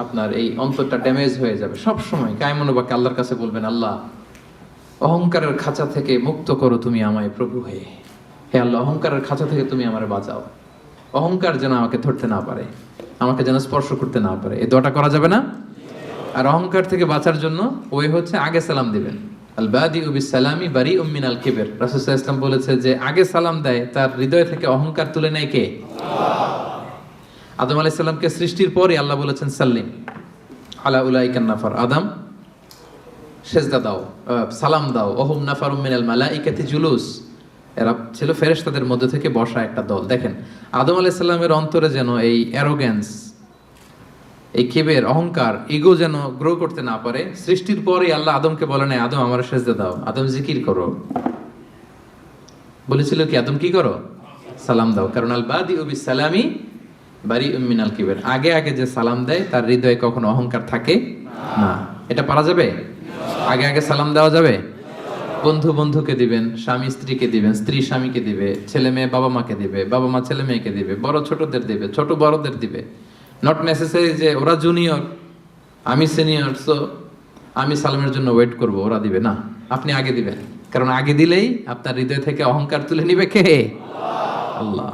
আপনার এই অন্তরটা ড্যামেজ হয়ে যাবে। সব সময় কায়মনোবাক্যে আল্লাহর কাছে বলবেন, আল্লাহ অহংকারের খাঁচা থেকে মুক্ত করো তুমি আমায় প্রভু হয়ে। হে আল্লাহ, অহংকারের খাঁচা থেকে তুমি আমারে বাঁচাও, অহংকার যেন আমাকে ধরতে না পারে। আমাকে যেন স্পর্শ করতে না পারে, এই দোয়াটা করা যাবে না। আর অহংকার থেকে বাঁচার জন্য ওই হচ্ছে আগে সালাম দিবেন। আল বাদিউ বিস সালামি বারিউম মিনাল কিবর। রাসূল সাল্লাল্লাহু আলাইহি ওয়াসাল্লাম বলেছে যে আগে সালাম দেয় তার হৃদয় থেকে অহংকার তুলে নেয় কে? আদম আলাইহিস সালামকে সৃষ্টির পরে আল্লাহ বলেছেন সাল্লিম আলা উলাইকান নাফার, আদম সেজদা দাও, সালাম দাও। ওহুম নাফারুম মিনাল মালাইকাতি জুলুস, এরা ছিল ফেরেশতাদের মধ্যে থেকে বসা একটা দল। দেখেন আদম আলাইহিস সালামের অন্তরে যেন এই অ্যারোগ্যান্স, এই কিবের, অহংকার, ইগো যেন গ্রো করতে না পারে। সৃষ্টির পরে আল্লাহ আদমকে বলে নাই আদম আমার সেজদা দাও, আদম জিকির করো। বলেছিল কি আদম কি করো? সালাম দাও। কারণ আল বাদিউ বিস সালামি বারিউম মিনাল কিবর, আগে আগে যে সালাম দেয় তার হৃদয়ে কখনো অহংকার থাকে না। এটা পারা যাবে? আগে আগে সালাম দেওয়া যাবে? বন্ধু বন্ধুকে দিবেন, স্বামী স্ত্রীকে দিবেন, স্ত্রী স্বামীকে দিবে, ছেলে মেয়ে বাবা মাকে দিবে, বাবা মা ছেলে মেয়েকে দিবে, বড় ছোটদের দিবে, ছোট বড়দের দিবে। নট নেসেসারি যে ওরা জুনিয়র আমি সিনিয়র, সো আমি সালামের জন্য ওয়েট করব, ওরা দিবে না, আপনি আগে দিবেন। কারণ আগে দিলেই আপনার হৃদয় থেকে অহংকার তুলে নিবে কে? আল্লাহ।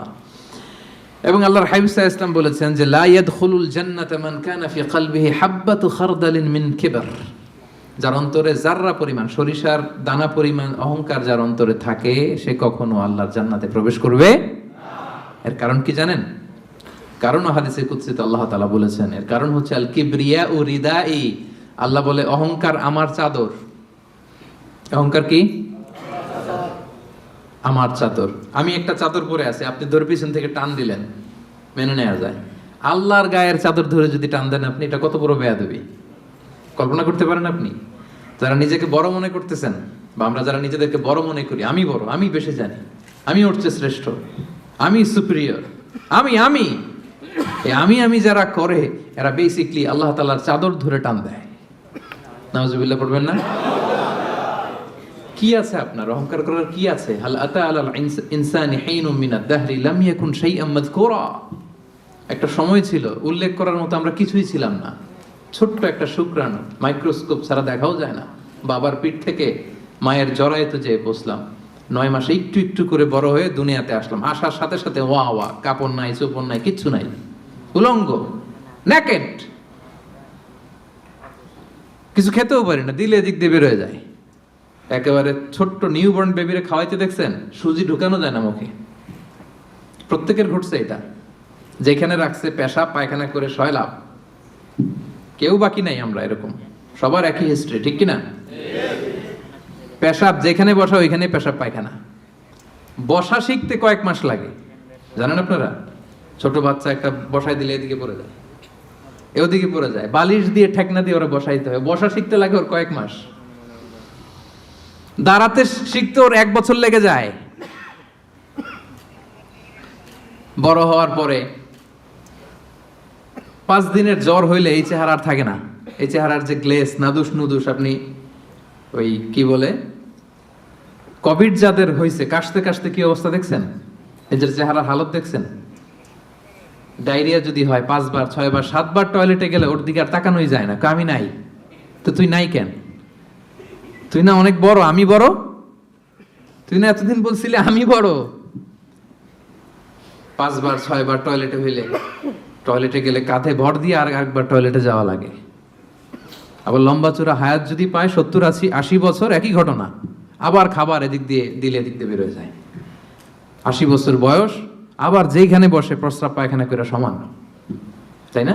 এবং আল্লাহর হাবিব সাল্লাল্লাহু আলাইহি ওয়াসাল্লাম বলেছেন যে লা ইয়াদখুলুল জান্নাতা মান কানা ফি কলবিহি হাব্বাতু খারদালিন মিন কিবর, যার অন্তরে জাররা পরিমাণ, সরিষার দানা পরিমাণ অহংকার যার অন্তরে থাকে সে কখনো আল্লাহর জান্নাতে প্রবেশ করবে না। এর কারণ কি জানেন? কারণ হাদিসে কুদসিতে আল্লাহ তাআলা বলেছেন, এর কারণ হচ্ছে আল কিবরিয়া ও রিদাই। আল্লাহ বলে অহংকার আমার চাদর। অহংকার কি? আমার চাদর। আমি একটা চাদর পরে আছি, আপনি ধরে পিছন থেকে টান দিলেন, মেনে নেওয়া যায়। আল্লাহর গায়ের চাদর ধরে যদি টান দেন আপনি, এটা কত বড় বেয়াদবি কল্পনা করতে পারেন আপনি? যারা নিজেকে বড় মনে করতেছেন, বা আমরা যারা নিজেদেরকে বড় মনে করি, আমি বড়, আমি বেশি জানি, আমি ওর চেয়ে শ্রেষ্ঠ, আমি সুপিরিয়র, আমি আমি এই আমি আমি যারা করে এরা বেসিকলি আল্লাহ তাআলার চাদর ধরে টান দেয়। নাউজুবিল্লাহ পড়বেন না? কি আছে আপনার অহংকার করার? কি আছে? হাল আতা আলাল ইনসানি হিনুম মিনাদ দাহরি লাম ইয়াকুন শাইআম মাযকুরা। একটা সময় ছিল উল্লেখ করার মতো আমরা কিছুই ছিলাম না, ছোট্ট একটা শুক্রাণু, মাইক্রোস্কোপ ছাড়া দেখাও যায় না। বাবার পিঠ থেকে মায়ের জরায়ুতে যেয়ে বসলাম, 9 মাসে একটু একটু করে বড় হয়ে দুনিয়াতে আসলাম। আসার সাথে সাথে ওয়া ওয়া, কাপড় নাই, চোপড় নাই, কিচ্ছু নাই, উলঙ্গ, নেকেড। কিছু খেতেও পারি না, দিলে দিক দিয়ে বের হয়ে যায়। একেবারে ছোট্ট নিউবর্ন বেবিরে খাওয়াইতে দেখছেন, সুজি ঢুকানো যায় না মুখে। প্রত্যেকের ঘটছে এটা, যেখানে রাখছে পেশাব পায়খানা করে শয়লাভ, কেউ বাকি নাই। আমরা এরকম সবার একই হিস্ট্রি, ঠিক কিনা? পেশাব যেখানে বসা ওইখানে পেশাব পায়খানা। বসা শিখতে কয়েক মাস লাগে, জানেন আপনারা? ছোট বাচ্চা একটা বসাই দিলে এদিকে পড়ে যায়, ওদিকে পড়ে যায়, বালিশ দিয়ে ঠেকনা দিয়ে ওরা বসাইতে হয়। বসা শিখতে লাগে ওর কয়েক মাস, দাঁড়াতে শিখতে ওর 1 বছর লেগে যায়। বড় হওয়ার পরে 5 দিনের জ্বর হইলে এই চেহারা আর থাকে না। এই চেহারার যে গ্লেস, নাদুস নুদুস, আপনি ওই কি বলে কোভিড যাদের হয়েছে, কাশতে কাশতে কি অবস্থা দেখছেন? এদের চেহারার হালত দেখছেন? ডায়রিয়া যদি হয় 5 বার 6 বার 7 বার টয়লেটে গেলে ওর দিকে আর তাকানোই যায় না। আমি নাই তো তুই নাই কেন? তুই না অনেক বড়, আমি বড়? তুই না এতদিন বলছিলি আমি বড়? 5 বার 6 বার টয়লেটে হইলে, টয়লেটে গেলে কাঁধে ভর দিয়ে আর একবার টয়লেটে যাওয়া লাগে। আবার লম্বা চূড়া হায়াত যদি পায় 70 80 বছর, একই ঘটনা। আবার খাবার এদিক দিয়ে দিলে এদিক দিয়ে বেরোয় যায়। 80 বছর বয়স, আবার যেইখানে বসে প্রস্রাব পায়খানা করে সমান, তাই না?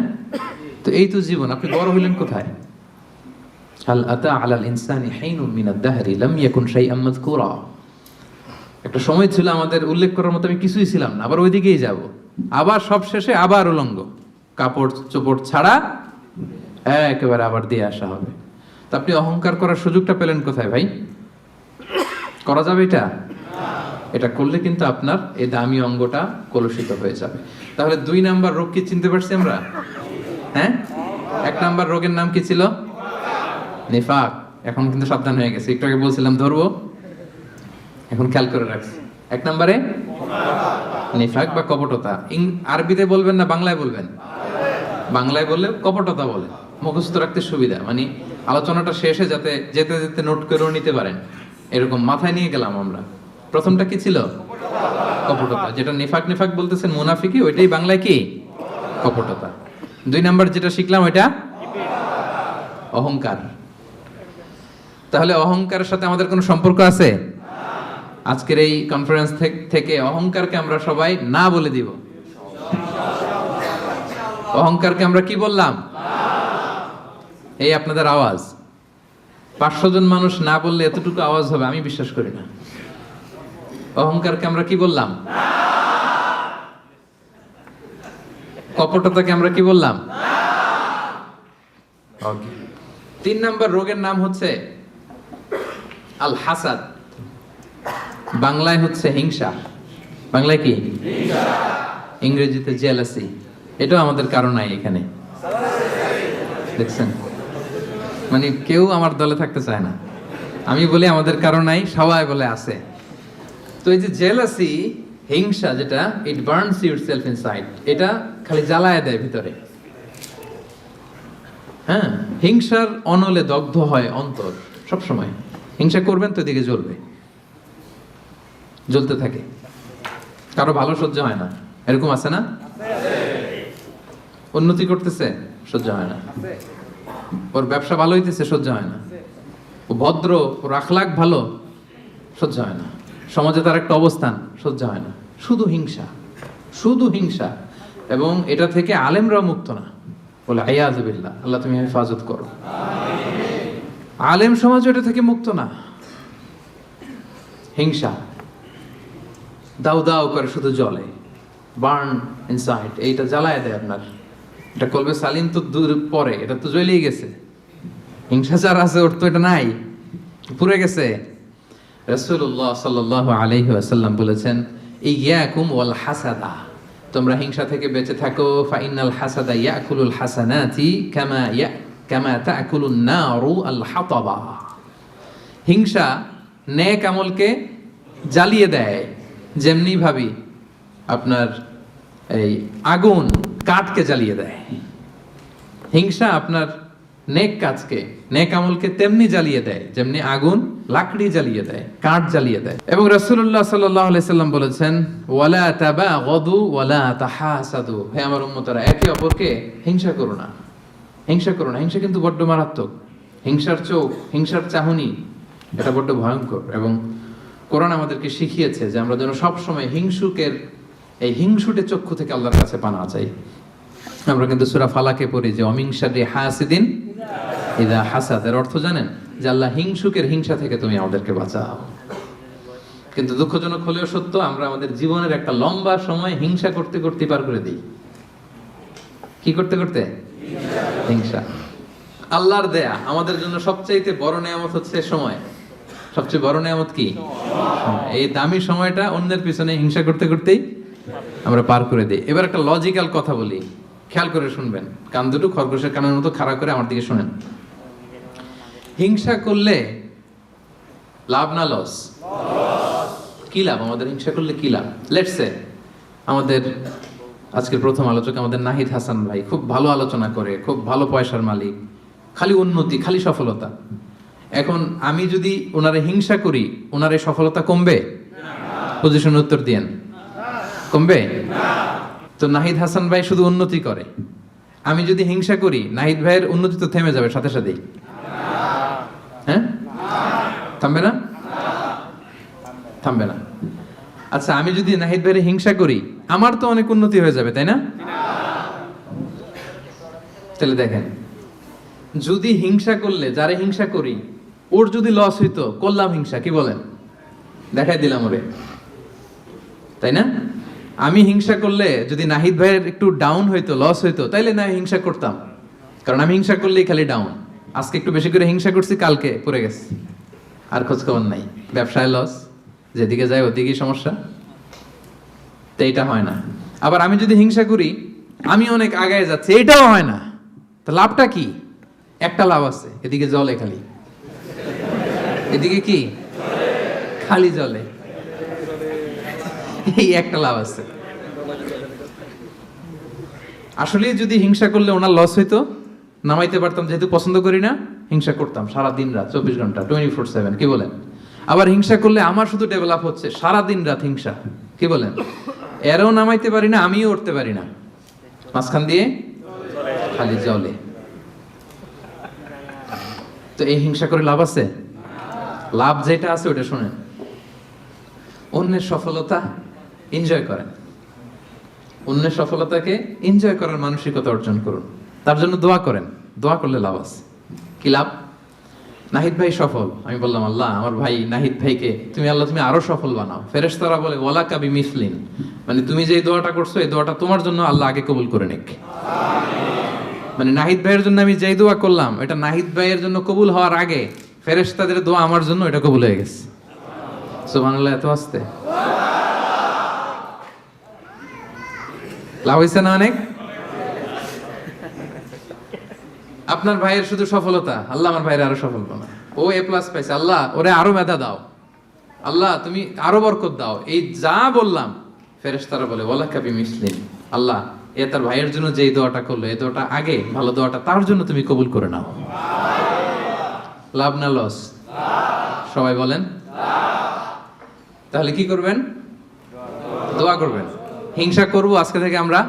তো এই তো জীবন। আপনি বড় হইলেন কোথায়? হাল আতা আলাল ইনসানি হিনুম মিনাদ দাহরি লাম ইয়াকুন শাইআম মাযকুরা। একটা সময় ছিল আমাদের উল্লেখ করার মতো আমি কিছুই ছিলাম না, আবার ওইদিকেই যাব। আবার সব শেষে আবার উলঙ্গ, কাপড় চোপড় ছাড়া একেবারে আবার দিয়ে আসা হবে। তা আপনি অহংকার করার সুযোগটা পেলেন কোথায় ভাই? করা যাবে এটা? এটা করলে কিন্তু আপনার এই দামি অঙ্গটা কলুষিত হয়ে যাবে। তাহলে 2 নাম্বার রোগ কি চিনতে পারছি আমরা? হ্যাঁ, 1 নাম্বার রোগের নাম কি ছিল? নিফাক। এখন কিন্তু সাবধান হয়ে গেছে, একটু আগে বলছিলাম ধরবো, এখন খেয়াল করে রাখছি। 1 নম্বরে নিফাক বা কপটতা। আরবিতে বলবেন না বাংলায় বলবেন? বাংলায় বললে কপটতা বলে, মুখস্থ রাখতে সুবিধা। মানে আলোচনাটা শেষে যাতে যেতে যেতে নোট করেও নিতে পারেন, এরকম মাথায় নিয়ে গেলাম আমরা। প্রথমটা কি ছিল? কপটতা। যেটা নিফাক নিফাক বলতেছেন মুনাফিকি, ওইটাই বাংলায় কি? কপটতা। 2 নাম্বার যেটা শিখলাম ওইটা অহংকার। তাহলে অহংকারের সাথে আমাদের কোনো সম্পর্ক আছে? আজকের এই কনফারেন্স থেকে অহংকারকে আমরা সবাই না বলে দিব। অহংকারকে আমরা কি বললাম? এই আপনাদের আওয়াজ। 500 জন মানুষ না বললে এতটুকু আওয়াজ হবে আমি বিশ্বাস করি না। অহংকারকে আমরা কি বললাম? কপটতাকে আমরা কি বললাম? ওকে। 3 নাম্বার রোগের নাম হচ্ছে আল হাসাদ। বাংলায় হচ্ছে হিংসা। বাংলায় কি? হিংসা। ইংরেজিতে জেলাসি। এটাও আমাদের কারণ নাই এখানে, দেখছেন? মানে কেউ আমার দলে থাকতে চায় না। আমি বলি আমাদের কারণ নাই, সবাই বলে আছে। তো এই যে জেলাসি, হিংসা, যেটা ইট বার্নস ইউরসেলফ ইনসাইড, এটা খালি জ্বালায় দেয় ভিতরে। হ্যাঁ, হিংসার অনলে দগ্ধ হয় অন্তর সব সময়। হিংসা করবেন তো এদিকে জ্বলবে, জ্বলতে থাকে। কারো ভালো সহ্য হয় না, এরকম আছে না? উন্নতি করতেছে, সহ্য হয় না। ওর ব্যবসা ভালো হইতেছে, সহ্য হয় না। ও ভদ্র, ওর আখলাক ভালো, সহ্য হয় না। সমাজে তার একটা অবস্থান, সহ্য হয় না। শুধু হিংসা, শুধু হিংসা। এবং এটা থেকে আলেমরাও মুক্ত না, বলে আইয়াযু বিল্লাহ, আল্লাহ তুমি হেফাজত করো। আলেম সমাজ এটা থেকে মুক্ত না। হিংসা দাউ দাউ করে শুধু জ্বলে, বার্ন ইনসাইড। এইটা জ্বালায় দেয় আপনার। এটা কলবে সালিম তো দূর পরে, এটা তো জ্বলেই গেছে। হিংসা যার আছে ওর তো এটা নাই, পুড়ে গেছে। রাসূলুল্লাহ সাল্লাল্লাহু আলাইহি ওয়াসাল্লাম বলেছেন, ইয়াকুম ওয়াল হাসাদা, তোমরা হিংসা থেকে বেঁচে থাকো। ফাইনাল হাসাদা ইয়াকুলুল হাসানাতি কামা তাকুলুন নারু আল হাতাবা। হিংসা নেক আমলকে জ্বালিয়ে দেয়, যেমনি ভাবি আপনার এই আগুন কাঠকে জ্বালিয়ে দেয়। হিংসা আপনার নেক কাজকে, নেক আমলকে তেমনি জ্বালিয়ে দেয় যেমনি আগুন লাকড়ি জ্বালিয়ে দেয়, কাঠ জ্বালিয়ে দেয়। এবং রাসূলুল্লাহ সাল্লাল্লাহু আলাইহি সাল্লাম বলেছেন, ওয়ালা তাবাগাদু ওয়ালা তাহাসাদু, হে আমার উম্মতরা, একে অপরকে হিংসা করো না। হিংসা করো না। হিংসা কিন্তু বড্ড মারাত্মক। হিংসার চোখ, হিংসার চাহনি, এটা বড্ড ভয়ঙ্কর। এবং কোরআন আমাদেরকে শিখিয়েছে যে আমরা যেন সবসময় হিংসুকের এই হিংসুটে চক্ষু থেকে আল্লাহর কাছে পানা চাই। আমরা কিন্তু সূরা ফালাকে পড়ি যে অমিন শাররি হাসিদিন ইযা হাসাদ। এর অর্থ জানেন? যে আল্লাহ হিংসুকের হিংসা থেকে তুমি আমাদেরকে বাঁচাও। কিন্তু দুঃখজনক হলেও সত্য, আমরা আমাদের জীবনের একটা লম্বা সময় হিংসা করতে করতে পার করে দিই। কি করতে করতে? হিংসা। আল্লাহর দেয়া আমাদের জন্য সবচাইতে বড় নিয়ামত হচ্ছে সময়। সবচেয়ে বড় নিয়ামত কি? এই দামি সময়টা অন্যের পিছনে হিংসা করতে করতেই আমরা পার করে দিই। এবার একটা লজিক্যাল কথা বলি, খেয়াল করে শুনবেন। কান দুটো খরগোশের কানের মতো খাড়া করে আমার দিকে শুনেন। হিংসা করলে লাভ না লস? কি লাভ আমাদের হিংসা করলে? কি লাভ? লেটস সে আমাদের আজকের প্রথম আলোচক আমাদের নাহিদ হাসান ভাই খুব ভালো আলোচনা করে, খুব ভালো পয়সার মালিক, খালি উন্নতি, খালি সফলতা। এখন আমি যদি ওনারে হিংসা করি, ওনার এই সফলতা কমবে? পজিশন উত্তর দিয়েন, কমবে? তো নাহিদ হাসান ভাই শুধু উন্নতি করে, আমি যদি হিংসা করি নাহিদ ভাইয়ের উন্নতি তো থেমে যাবে সাথে সাথেই। হ্যাঁ, থামবে না? থামবে না। আচ্ছা, আমি যদি নাহিদ ভাইয়ের হিংসা করি, আমার তো অনেক উন্নতি হয়ে যাবে, তাই না? তাহলে দেখেন, যদি হিংসা করলে, যারে হিংসা করি, ওর যদি লস হইতো, করলাম হিংসা, কি বলেন? দেখাই দিলাম ওরে, তাই না? আমি হিংসা করলে যদি নাহিদ ভাইয়ের একটু ডাউন হইতো, লস হইতো, তাইলে না হিংসা করতাম, কারণ আমি হিংসা করলেই খালি ডাউন। আজকে একটু বেশি করে হিংসা করছি, কালকে পড়ে গেছে, আর খোঁজ খবর নাই, ব্যবসায় লস, যেদিকে যায় ওদিকেই সমস্যা। তো এটা হয় না। আবার আমি যদি হিংসা করি, আমি অনেক আগায় যাচ্ছি, এটাও হয় না, তো লাভটা কি? একটা লাভ আছে, এদিকে জলে খালি, এদিকে কি খালি জলে, এই একটা লাভ আছে। আসলে যদি হিংসা করলে ওনার লস হইতো, নামাইতে পারতাম, যেহেতু পছন্দ করি না, হিংসা করতাম সারা দিন রাত, 24 ঘন্টা, 24/7, কি বলেন? আবার হিংসা করলে আমার শুধু ডেভেলপ হচ্ছে, সারা দিন রাত হিংসা, কি বলেন? এরও নামাইতে পারি না, আমিও উঠতে পারি না, মাঝখান দিয়ে খালি জলে। তো এই হিংসা করে লাভ আছে? লাভ যেটা আছে ওটা শোনেন, অন্যের সফলতা এনজয় করেন, অন্যের সফলতাকে এনজয় করার মানসিকতা অর্জন করুন, তার জন্য দোয়া করেন। দোয়া করলে লাভ আছে। কি লাভ? নাহিদ ভাই সফল, আমি বললাম আল্লাহ আমার ভাই নাহিদ ভাইকে তুমি আল্লাহ তুমি আরো সফল বানাও। ফেরেশতারা বলে ওয়ালা কাবি মিসলিন, মানে তুমি যে দোয়াটা করছো এই দোয়াটা তোমার জন্য আল্লাহ আগে কবুল করে নিক। মানে নাহিদ ভাইয়ের জন্য আমি যেই দোয়া করলাম এটা নাহিদ ভাইয়ের জন্য কবুল হওয়ার আগে ফেরেশতাদের দোয়া আমার জন্য এটা কবুল হয়ে গেছে। সুবহানাল্লাহ, এত আস্তে লাভ হয়েছে না অনেক? আপনার ভাইয়ের শুধু সফলতা, আল্লাহ আমার ভাইয়ের আরো সফল বানাও। ও এ প্লাস পাইছে, আল্লাহ ওরে আরো মেধা দাও, আল্লাহ তুমি আরো বরকত দাও। এই যা বললাম ফেরেশতারা বলে ওয়ালা কাবি মিসলিন, আল্লাহ এ তার ভাইয়ের জন্য যেই দোয়াটা করলো এই দোয়াটা আগে ভালো দোয়াটা তার জন্য তুমি কবুল করে নাও। লাভ না লস? সবাই বলেন। তাহলে কি করবেন? দোয়া করবেন। হিংসা করব আজকে থেকে আমরা?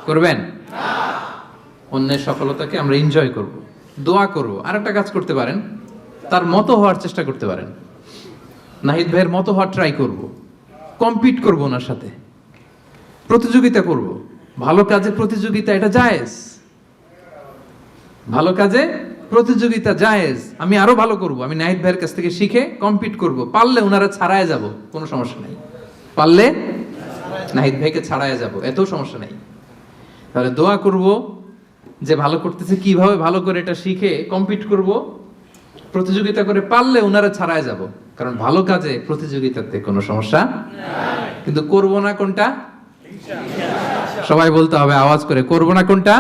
করবেন? অন্যের সফলতাকে আমরা এনজয় করব, দোয়া করব। আর একটা কাজ করতে পারেন, তার মতো হওয়ার চেষ্টা করতে পারেন। নাহিদ ভাইয়ের মতো হওয়ার ট্রাই করব, কম্পিট করব, ওনার সাথে প্রতিযোগিতা করব। ভালো কাজে প্রতিযোগিতা এটা জায়েজ, ভালো কাজে প্রতিযোগিতা জায়েজ। আমি আরো ভালো করব, আমি নাহিদ ভাইয়ের কাছ থেকে শিখে কম্পিট করব। পারলে ওনারা ছাড়ায় যাব, কোনো সমস্যা নাই। পারলে নাহিদ ভাইকে ছাড়ায় যাব, এত সমস্যা নাই। তাহলে দোয়া করব যে ভালো করতেছে কিভাবে ভালো করে এটা শিখে কম্পিট করব, প্রতিযোগিতা করে পারলে ওনারা ছাড়ায় যাব। কারণ ভালো কাজে প্রতিযোগিতাতে কোনো সমস্যা নাই। কিন্তু করব না কোনটা? সবাই বলতে হবে আওয়াজ করে, করব না কোনটা?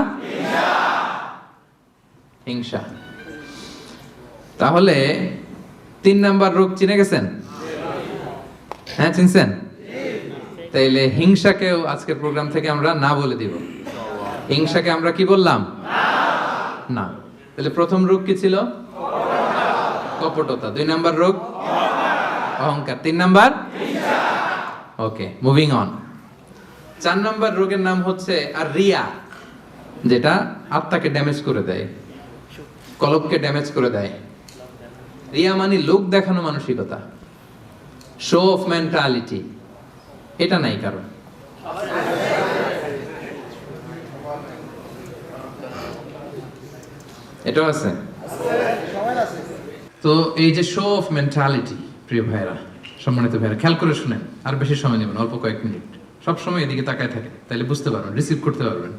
হিংসা। তাহলে 3 নাম্বার রোগ চিনে গেছেন? হ্যাঁ চিনছেন? তাইলে হিংসাকেও আজকের প্রোগ্রাম থেকে আমরা না বলে দিব। হিংসাকে আমরা কি বললাম? না। তাহলে প্রথম রোগ কি ছিল? কপটতা। 2 নাম্বার রোগ অহংকার। 3 number okay, moving on. 4 number রোগের নাম হচ্ছে আর রিয়া, যেটা আত্মাকে ড্যামেজ করে দেয়, কলবকে ড্যামেজ করে দেয়। রিয়া মানে লোক দেখানো মানসিকতা, শো অফ মেন্টালিটি। এটা নাই কারণ। এটাও আছে। তো এই যে শো অফ মেন্টালিটি, প্রিয় ভাইরা, সম্মানিত ভাইরা, খেয়াল করে শুনেন, আর বেশি সময় নেবেন, অল্প কয়েক মিনিট। সব সময় এদিকে তাকায় থাকে, তাহলে বুঝতে পারবেন, রিসিভ করতে পারবেন।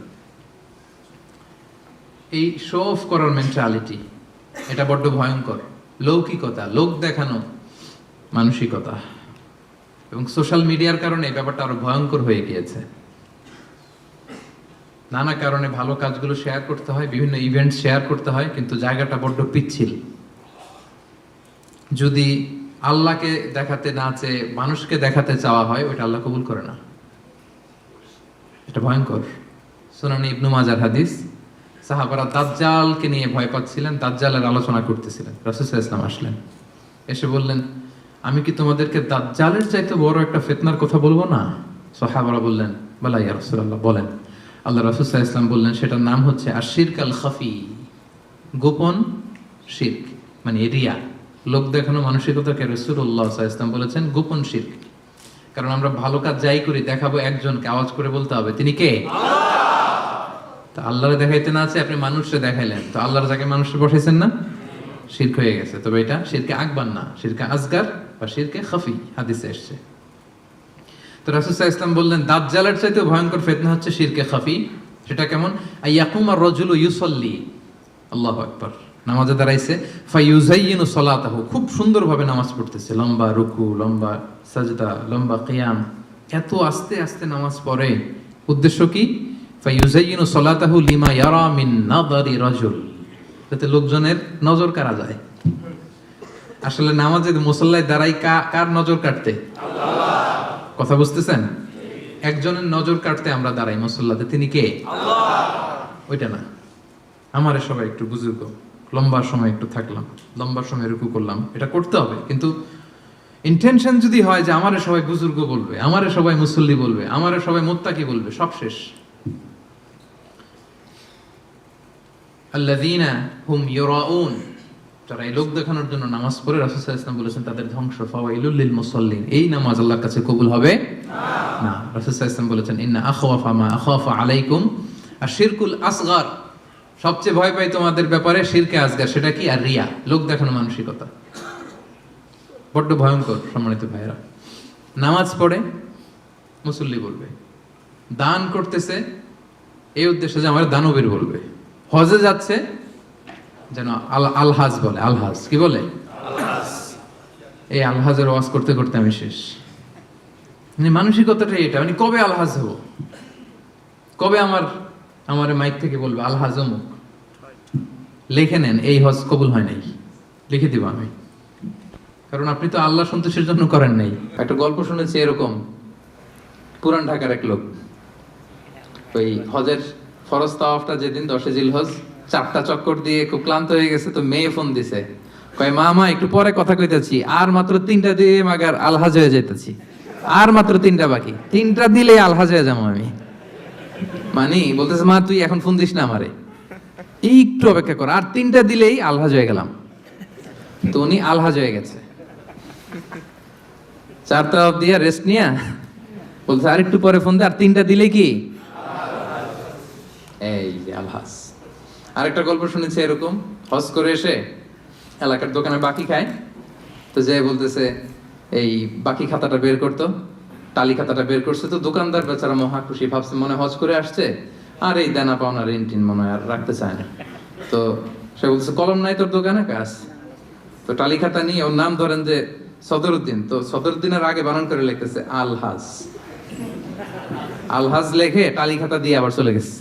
এই শো অফ করার মেন্টালিটি এটা বড্ড ভয়ঙ্কর। লৌকিকতা, লোক দেখানো মানসিকতা, এবং সোশ্যাল মিডিয়ার কারণে এই ব্যাপারটা আরো ভয়ঙ্কর হয়ে গিয়েছে। নানা কারণে ভালো কাজগুলো শেয়ার করতে হয়, বিভিন্ন ইভেন্ট শেয়ার করতে হয়, কিন্তু জায়গাটা বড্ড পিচ্ছিল। যদি আল্লাহকে দেখাতে না চেয়ে মানুষকে দেখাতে চাওয়া হয়, ওইটা আল্লাহ কবুল করে না। এটা ভয়ঙ্কর। সুনানে ইবনু মাজার হাদিস, সাহাবারা দাজ্জালকে নিয়ে ভয় পাচ্ছিলেন, দাজ্জালের আলোচনা করতেছিলেন। রাসূল সাল্লাল্লাহু আলাইহি ওয়াসাল্লাম আসলেন, এসে বললেন আমি কি তোমাদেরকে দাজ্জালের চাইতে বড় একটা ফিতনার কথা বলবো না? সাহাবারা বললেন বালা ইয়া রাসূলুল্লাহ, বলেন। আল্লাহ রাসূল সাল্লাল্লাহু আলাইহি ওয়াসাল্লাম বললেন সেটার নাম হচ্ছে আশ-শিরক আল খাফি, গোপন শিরক, মানে রিয়া, লোক দেখানো মানসিকতাকে রাসূলুল্লাহ সাল্লাল্লাহু আলাইহি ওয়াসাল্লাম বলেছেন গোপন শিরক। কারণ আমরা ভালো কাজ যাই করি দেখাবো একজনকে, আওয়াজ করে বলতে হবে তিনি কে? তো আল্লাহরে দেখাইতে না আছে, আপনি মানুষকে দেখাইলেন, তো আল্লাহর যাকে মানুষকে বসাইছেন না, শিরক হয়ে গেছে। তবে এটা শিরকে আকবার না, শিরকে আসগার বা শিরকে খাফি, হাদিসে এসেছে। তো রাসূল সাল্লাল্লাহু আলাইহি ওয়াসাল্লাম বললেন দাজ্জালের চাইতে ভয়ঙ্কর ফিতনা হচ্ছে শিরকে খাফি। সেটা কেমন? আইয়াকুম আর-রাজুলু ইউসাল্লি, আল্লাহু আকবার, নামাজে দাঁড়াইছে, ফায়ুযায়্যিনু সালাতাহু, খুব সুন্দরভাবে নামাজ পড়তেছে, লম্বা রুকু, লম্বা সাজদা, লম্বা কিয়াম, এত আস্তে আস্তে নামাজ পড়ে। উদ্দেশ্য কি? ফায়ুযায়্যিনু সালাতাহু লিমা ইয়ারা মিন নাযারি রাজুল, যাতে লোকজনের নজর কাড়া যায়। আসলে নামাজে মুসল্লায় দাঁড়াই কার নজর কাটতে? আল্লাহ। কথা বুঝতেছেন? একজনের নজর কাটতে আমরা দাঁড়াই মুসল্লাতে, তিনি কে? আল্লাহ। ওইটা না, আমারে সবাই একটু বুজুর্গ, লম্বা সময় একটু থাকলাম, লম্বা সময় রুকু করলাম, এটা করতে হবে। কিন্তু ইন্টেনশন যদি হয় যে আমারে সবাই বুজুর্গ বলবে, আমারে সবাই মুসল্লি বলবে, আমারে সবাই মুত্তাকি বলবে, সব শেষ। আল্লাযীনা হুম ইউরাউন, যারা এই লোক দেখানোর জন্য নামাজ পড়ে, রাসূল সাল্লাল্লাহু আলাইহি ওয়াসাল্লাম বলেছেন তাদের ধ্বংস। ফাওয়াইলুল লিল মুসাল্লিন, এই নামাজ আল্লাহর কাছে কবুল হবে না। রাসূল সাল্লাল্লাহু আলাইহি ওয়াসাল্লাম বলেছেন ইন্না আখওয়াফা মা আখাফু আলাইকুম আশ-শিরকুল আসগর, সবচেয়ে ভয় পাই তোমাদের ব্যাপারে শিরকে আসগার। সেটা কি? আর রিয়া, লোক দেখানো মানসিকতা। বড্ড ভয়ঙ্কর সম্মানিত ভাইরা। নামাজ পড়ে মুসল্লি বলবে, দান করতেছে এই উদ্দেশ্যে যে আমার দানবীর বলবে, হজে যাচ্ছে যেন আলহাজ বলে। আলহাজ কি বলে? এই আলহাজের ওয়াজ করতে করতে আমি শেষ। মানে মানসিকতাটা এটা, মানে কবে আলহাজ হব, কবে আমার মাইক থেকে বলবে আলহাজ অমুক। লিখে নেন, এই হজ কবুল হয় নাই, লিখে দিব আমি, কারণ আপনি তো আল্লাহ সন্তোষের জন্য করেন নাই। একটা গল্প শুনেছি এরকম, পুরান ঢাকার এক লোক ওই হজের ফরজ তাওয়াফটা যেদিন 10 জিলহজ, 4টা চক্কর দিয়ে খুব ক্লান্ত হয়ে গেছে, তো মেয়ে ফোন দিছে, কয় মামা একটু পরে কথা কইতাছি, আর মাত্র 3টা দিয়ে মাগার আলহাজ হয়ে যাইতাছি, আর মাত্র 3টা বাকি, 3টা দিলে আলহাজ হয়ে যাবো আমি। মানে বলতেছে মা তুই এখন ফোন দিস না আমারে, একটু অপেক্ষা কর, আর 3টা দিলেই আলহাজ হয়ে গেলাম। তো উনি আলহাজ হয়ে গেছে, 4টা দিয়ে রেস্ট নিয়া বলছে আর একটু পরে ফোন দে, আর 3টা দিলে কি এই যে আলহাজ। আরেকটা গল্প শুনেছি এরকম, হজ করে এসে এলাকার দোকানে বাকি খায়, তো যে বলতেছে এই বাকি খাতাটা বের করতো, টালি খাতাটা বের করছে, তো দোকানদার বেচারা মহা খুশি, ভাবছে মনে হজ করে আসছে, আর এই দেনা পাওনা ঋণ টিন মনে হয় আর রাখতে চায় না। তো সে বলছে কলম নাই তোর দোকানে? কাজ। তো টালি খাতা নিয়ে ওর নাম ধরেন যে সদরুদ্দিন, তো সদরুদ্দিনের আগে বানান করে লিখতেছে আলহাজ। আলহাজ লেখে টালি খাতা দিয়ে আবার চলে গেছে।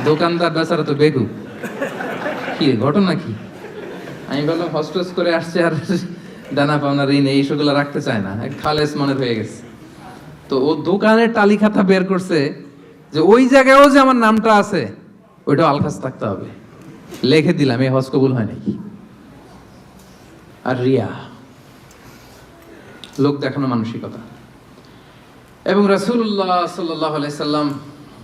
দোকানদার বেচারা তো বেগু, কি ঘটনা কি? আমি বললাম হস্টেস করে আসছে আর দানা পাওনা ঋণ এই সেগুলো রাখতে চায় না, খালেস মনে হয়ে গেছে। তো ও দোকানের টালি খাতা বের করছে যে ওই জায়গায়ও যে আমার নামটা আছে ওইটা আলখাস থাকতে হবে, লিখে দিলাম, এই হজ কবুল হয় নাকি। আর রিয়া, লোক দেখানো মানসিকতা। এবং রাসূলুল্লাহ সাল্লাল্লাহু আলাইহি সাল্লাম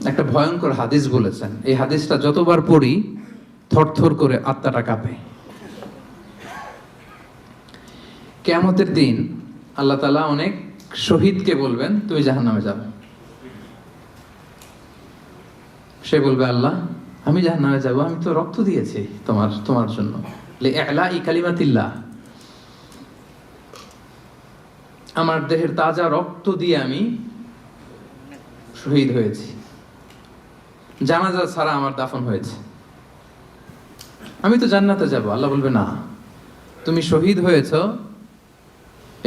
একটা ভয়ঙ্কর হাদিস বলেছেন, এই হাদিসটা যতবার পড়ি থরথর করে আত্মাটা কাঁপে। কিয়ামতের দিন আল্লাহ তাআলা অনেক শহীদকে বলবেন তুমি জাহান্নামে যাও। সে বলবে আল্লাহ আমি জাহান্নামে যাব, আমি তো রক্ত দিয়েছি তোমার জন্য, লিইলাই কালিমাতিল্লাহ, আমার দেহের তাজা রক্ত দিয়ে আমি শহীদ হয়েছি, জানাজা ছাড়া আমার দাফন হয়েছে, আমি তো জান্নাতে যাব। আল্লাহ বলবে না, তুমি শহীদ হয়েছ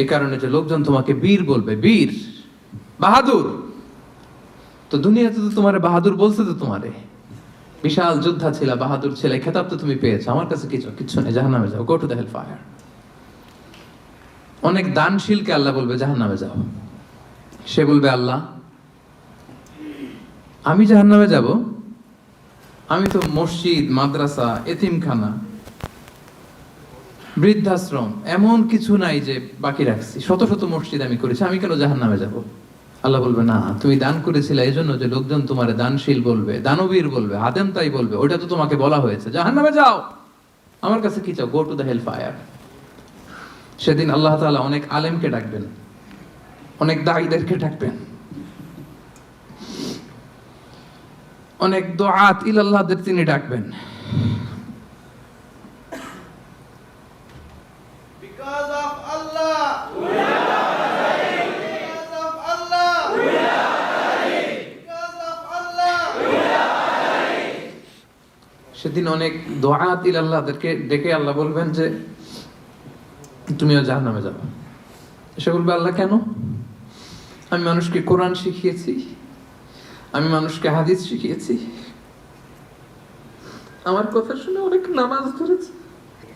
এই কারণে যে লোকজন তোমাকে বীর বলবে, বীর বাহাদুর। তো দুনিয়াতে তো তোমারে বাহাদুর বলছে, তো তোমারে বিশাল যোদ্ধা ছিল, বাহাদুর ছিল, খেতাব তো তুমি পেয়েছো, আমার কাছে কিচ্ছু নেই, জাহান্নামে যাও, go to the hell fire. অনেক দানশীলকে আল্লাহ বলবে জাহান্নামে যাও। সে বলবে আল্লাহ আমি জাহান্নামে যাব, আমি তো মসজিদ, মাদ্রাসা, এতিমখানা, বৃদ্ধাশ্রম এমন কিছু নাই যে বাকি রাখছি, শত শত মসজিদ আমি করেছি, আমি কেন জাহান্নামে যাব? আল্লাহ বলবে না, তুমি দান করেছিলে এই জন্য যে লোকজন তোমারে দানশীল বলবে, দানবীর বলবে, আদেম তাই বলবে, ওইটা তো তোমাকে বলা হয়েছে, জাহান্নামে যাও, আমার কাছে কি চাও, go to the hell fire. সেদিন আল্লাহ তাআলা অনেক আলেমকে ডাকবেন, অনেক দাঈদেরকে ডাকবেন, অনেক দুআত ইলাল্লাহদের তিনি ডাকবেন। Because of Allah, we are ready. Because of Allah, we are ready. Because of Allah, we are ready. সেদিন অনেক দুআত ইলাল্লাহদেরকে ডেকে আল্লাহ বলবেন যে তুমিও জাহান্নামে যাবে। সে বলবে আল্লাহ কেন? আমি মানুষকে কোরআন শিখিয়েছি, আমি মানুষকে হাদিস শিখিয়েছি, আমার কথা শুনে অনেক নামাজ ধরেছে,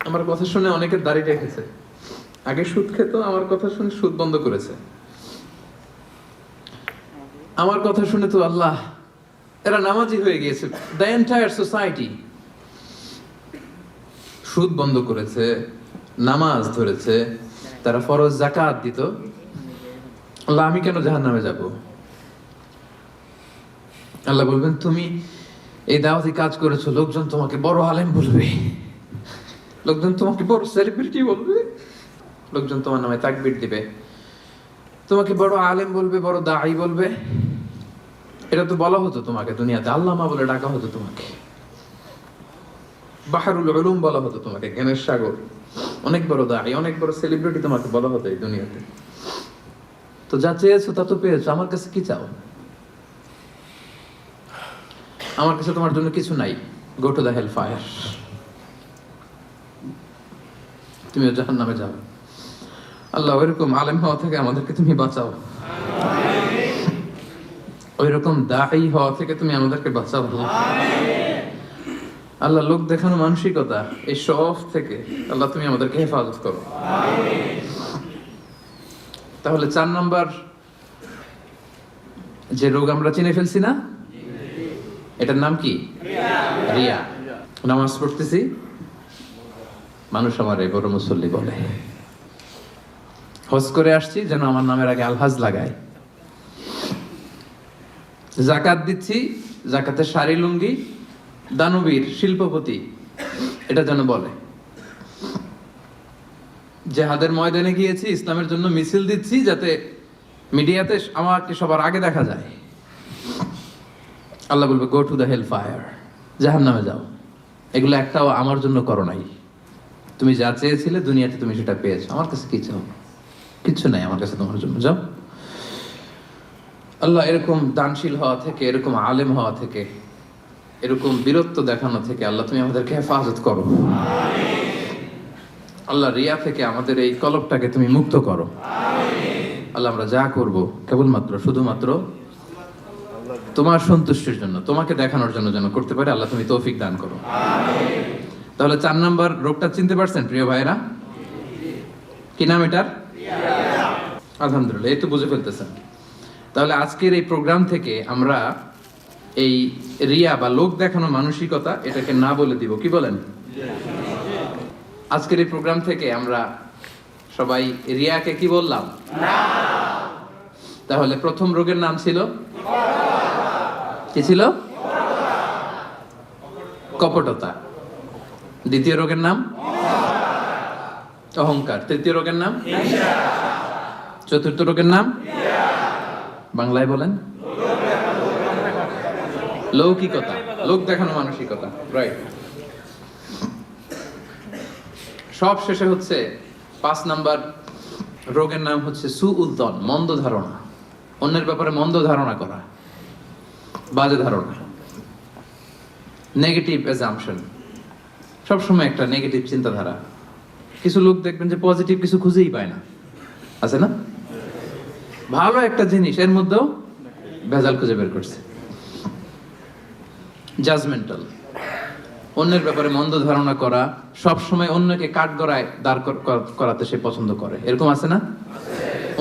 আমার কথা শুনে অনেকের দাড়ি রেখেছে, আগে সুদ খেত, আমার কথা শুনে সুদ বন্ধ করেছে, আমার কথা শুনে তো আল্লাহ এরা নামাজি হয়ে গিয়েছে। দ্য এন্টায়ার সোসাইটি সুদ বন্ধ করেছে, নামাজ ধরেছে, তারা ফরজ যাকাত দিত, আল্লাহ আমি কেন জাহান্নামে যাব? আল্লাহ বলবেন তুমি এই দাওয়াতি কাজ করেছো, লোকজন তোমাকে বড় আলেম বলবে, লোকজন তোমাকে বড় সেলিব্রিটি বলবে, লোকজন তোমার নামে তাকবীর দিবে, তোমাকে বড় আলেম বলবে, বড় দাঈ বলবে। এটা তো বলা হতো তোমাকে দুনিয়াতে, আল্লামা বলে ডাকা হতো তোমাকে, বাহরুল উলুম বলা হতো তোমাকে, জ্ঞানের সাগর, অনেক বড় দাঈ, অনেক বড় সেলিব্রিটি তোমাকে বলা হতো এই দুনিয়াতে। তো যা চেয়েছো তা তো পেয়েছো, আমার কাছে কি চাও? আমার কাছে তোমার জন্য কিছু নাই। Go to the hell fire, তুমিও জাহান্নামে যাও। আল্লাহ ওইরকম আলেম হওয়া থেকে আমাদেরকে তুমি বাঁচাও, ওইরকম দাঈ হওয়া থেকে তুমি আমাদেরকে বাঁচাও। আল্লাহ লোক দেখানো মানসিকতা, এই সব থেকে আল্লাহ তুমি আমাদেরকে হেফাজত করো। তাহলে 4 নম্বর যে রোগ আমরা চিনে ফেলছি না, এটার নাম কি? রিয়া। নামাজ পড়তেছি, মানুষ আমার এই বড় মুসল্লি বলে। হজ করে আসছি, যেন আমার নামের আগে আলহাজ লাগায়। জাকাত দিচ্ছি, জাকাতের শাড়ি লুঙ্গি দানবীর শিল্পপতি, এটা যেন বলে। জেহাদের ময়দানে গিয়েছি, ইসলামের জন্য মিছিল দিচ্ছি, যাতে মিডিয়াতে আমাকে সবার আগে দেখা যায়। আল্লাহ বলবে go to the hell fire, জাহান্নামে যাও। এগুলো একটাও আমার জন্য করো নাই। তুমি যা চেয়েছিলে দুনিয়াতে তুমি সেটা পেয়েছো, আমার কাছে কি চাও? কিচ্ছু নাই আমার কাছে তোমার জন্য, যাও। আল্লাহ এরকম দানশীল হওয়া থেকে, এরকম আলেম হওয়া থেকে, এরকম বীরত্ব দেখানো থেকে আল্লাহ তুমি আমাদেরকে হেফাজত করো। আল্লাহ রিয়া থেকে আমাদের এই কলবটাকে তুমি মুক্ত করো। আল্লাহ আমরা যা করব কেবলমাত্র শুধুমাত্র তোমার সন্তুষ্টির জন্য, তোমাকে দেখানোর জন্য যেন করতে পারে। আল্লাহ তুমি তৌফিক দান করো। তাহলে 4 নম্বর রোগটা চিনতে পারছেন প্রিয় ভাইরা? কি নাম এটার? আলহামদুলিল্লাহ, এই তো বুঝে ফেলতেছেন। তাহলে আজকের এই প্রোগ্রাম থেকে আমরা এই রিয়া বা লোক দেখানো মানসিকতা, এটাকে না বলে দিব। কি বলেন? আজকের এই প্রোগ্রাম থেকে আমরা সবাই রিয়াকে কি বললাম? তাহলে প্রথম রোগের নাম ছিল কি ছিল? কপটতা। দ্বিতীয় রোগের নাম অহংকার। তৃতীয় রোগের নাম, চতুর্থ রোগের নাম বাংলায় বলেন লৌকিকতা, লোক দেখানো মানসিকতা। রাইট। সব শেষে হচ্ছে 5 নাম্বার রোগের নাম হচ্ছে সুউদ্দন, মন্দ ধারণা। অন্যের ব্যাপারে মন্দ ধারণা করা, বাজে ধারণা, নেগেটিভ অ্যাজাম্পশন। সবসময় একটা নেগেটিভ চিন্তাধারা। কিছু লোক দেখবেন যে পজিটিভ কিছু খুঁজেই পায় না, আছে না? ভালো একটা জিনিস এর মধ্যেও ভেজাল খুঁজে বের করছে। জাজমেন্টাল, অন্যের ব্যাপারে মন্দ ধারণা করা, সবসময় অন্যকে কাঠগড়ায় দাঁড় করাতে সে পছন্দ করে। এরকম আছে না?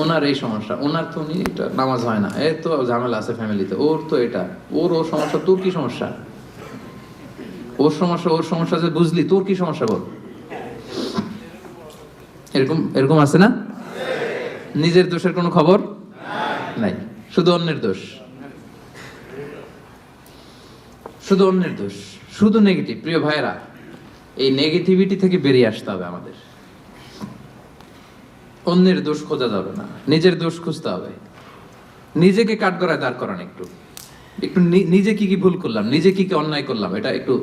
ওনার এই সমস্যা, ওনার তো এটা নামাজ হয় না, এর তো ঝামেলা আছে ফ্যামিলিতে, ওর তো এটা, ওর সমস্যা, তোর কি সমস্যা? ওর সমস্যা যে বুঝলি, তোর কি সমস্যা বল? এরকম এরকম আছে না? নিজের দোষের কোনো খবর নাই, শুধু অন্যের দোষ, শুধু অন্যের দোষ, শুধু নেগেটিভ। প্রিয় ভাইরা, এই নেগেটিভিটি থেকে বেরিয়ে আসতে হবে আমাদের। অন্যের দোষ খোঁজা যাবে না, নিজের দোষ খুঁজতে হবে। নিজেকে কাঠগড়ায় দাঁড় করান, একটু একটু নিজে কি কি ভুল করলাম, নিজে কি কি অন্যায় করলাম, এটা একটু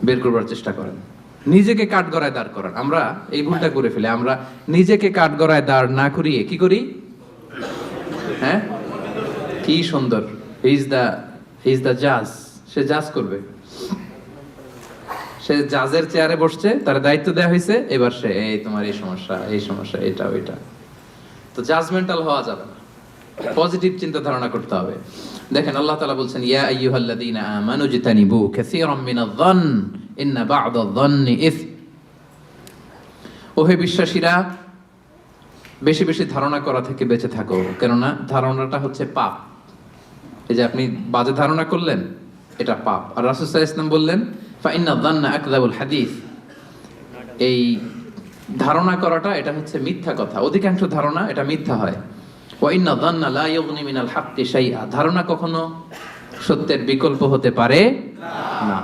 বের করবার চেষ্টা করেন। নিজেকে কাঠগড়ায় দাঁড় করান। আমরা এই ভুলটা করে ফেলি, আমরা নিজেকে কাঠগড়ায় দাঁড় না করিয়ে কি করি? হ্যাঁ, কি সুন্দর, হি ইজ দ্য জাজ, সে জাজ করবে, সে জাজের চেয়ারে বসছে, তার দায়িত্ব দেওয়া হয়েছে, এবার সে এই তোমার এই সমস্যা, এই সমস্যা, এটা ওইটা। তো জাজমেন্টাল হওয়া যাবে না, পজিটিভ চিন্তা ধারণা করতে হবে। দেখেন আল্লাহ তাআলা বলছেন, ইয়া আইয়ুহাল্লাযীনা আমানু জিতানিবু কাসীরাম মিনায-যন্ন ইন্না বা'দায-যন্নি ইসম। ওহে বিশ্বাসীরা, বেশি বেশি ধারণা করা থেকে বেঁচে থাকো, কেননা ধারণাটা হচ্ছে পাপ। এই যে আপনি বাজে ধারণা করলেন, এটা পাপ। আর রাসূল সাল্লাল্লাহু আলাইহি ওয়াসাল্লাম বললেন, ফাইন্নায-যন্না আকযাবুল হাদীস। এই ধারণা করাটা এটা হচ্ছে মিথ্যা কথা, অধিকাংশ ধারণা এটা মিথ্যা হয়। ওয়া ইন্নায-যন্না লা ইউগনি মিনাল হাক্কি শাইআ। ধারণা কখনো সত্যের বিকল্প হতে পারে না,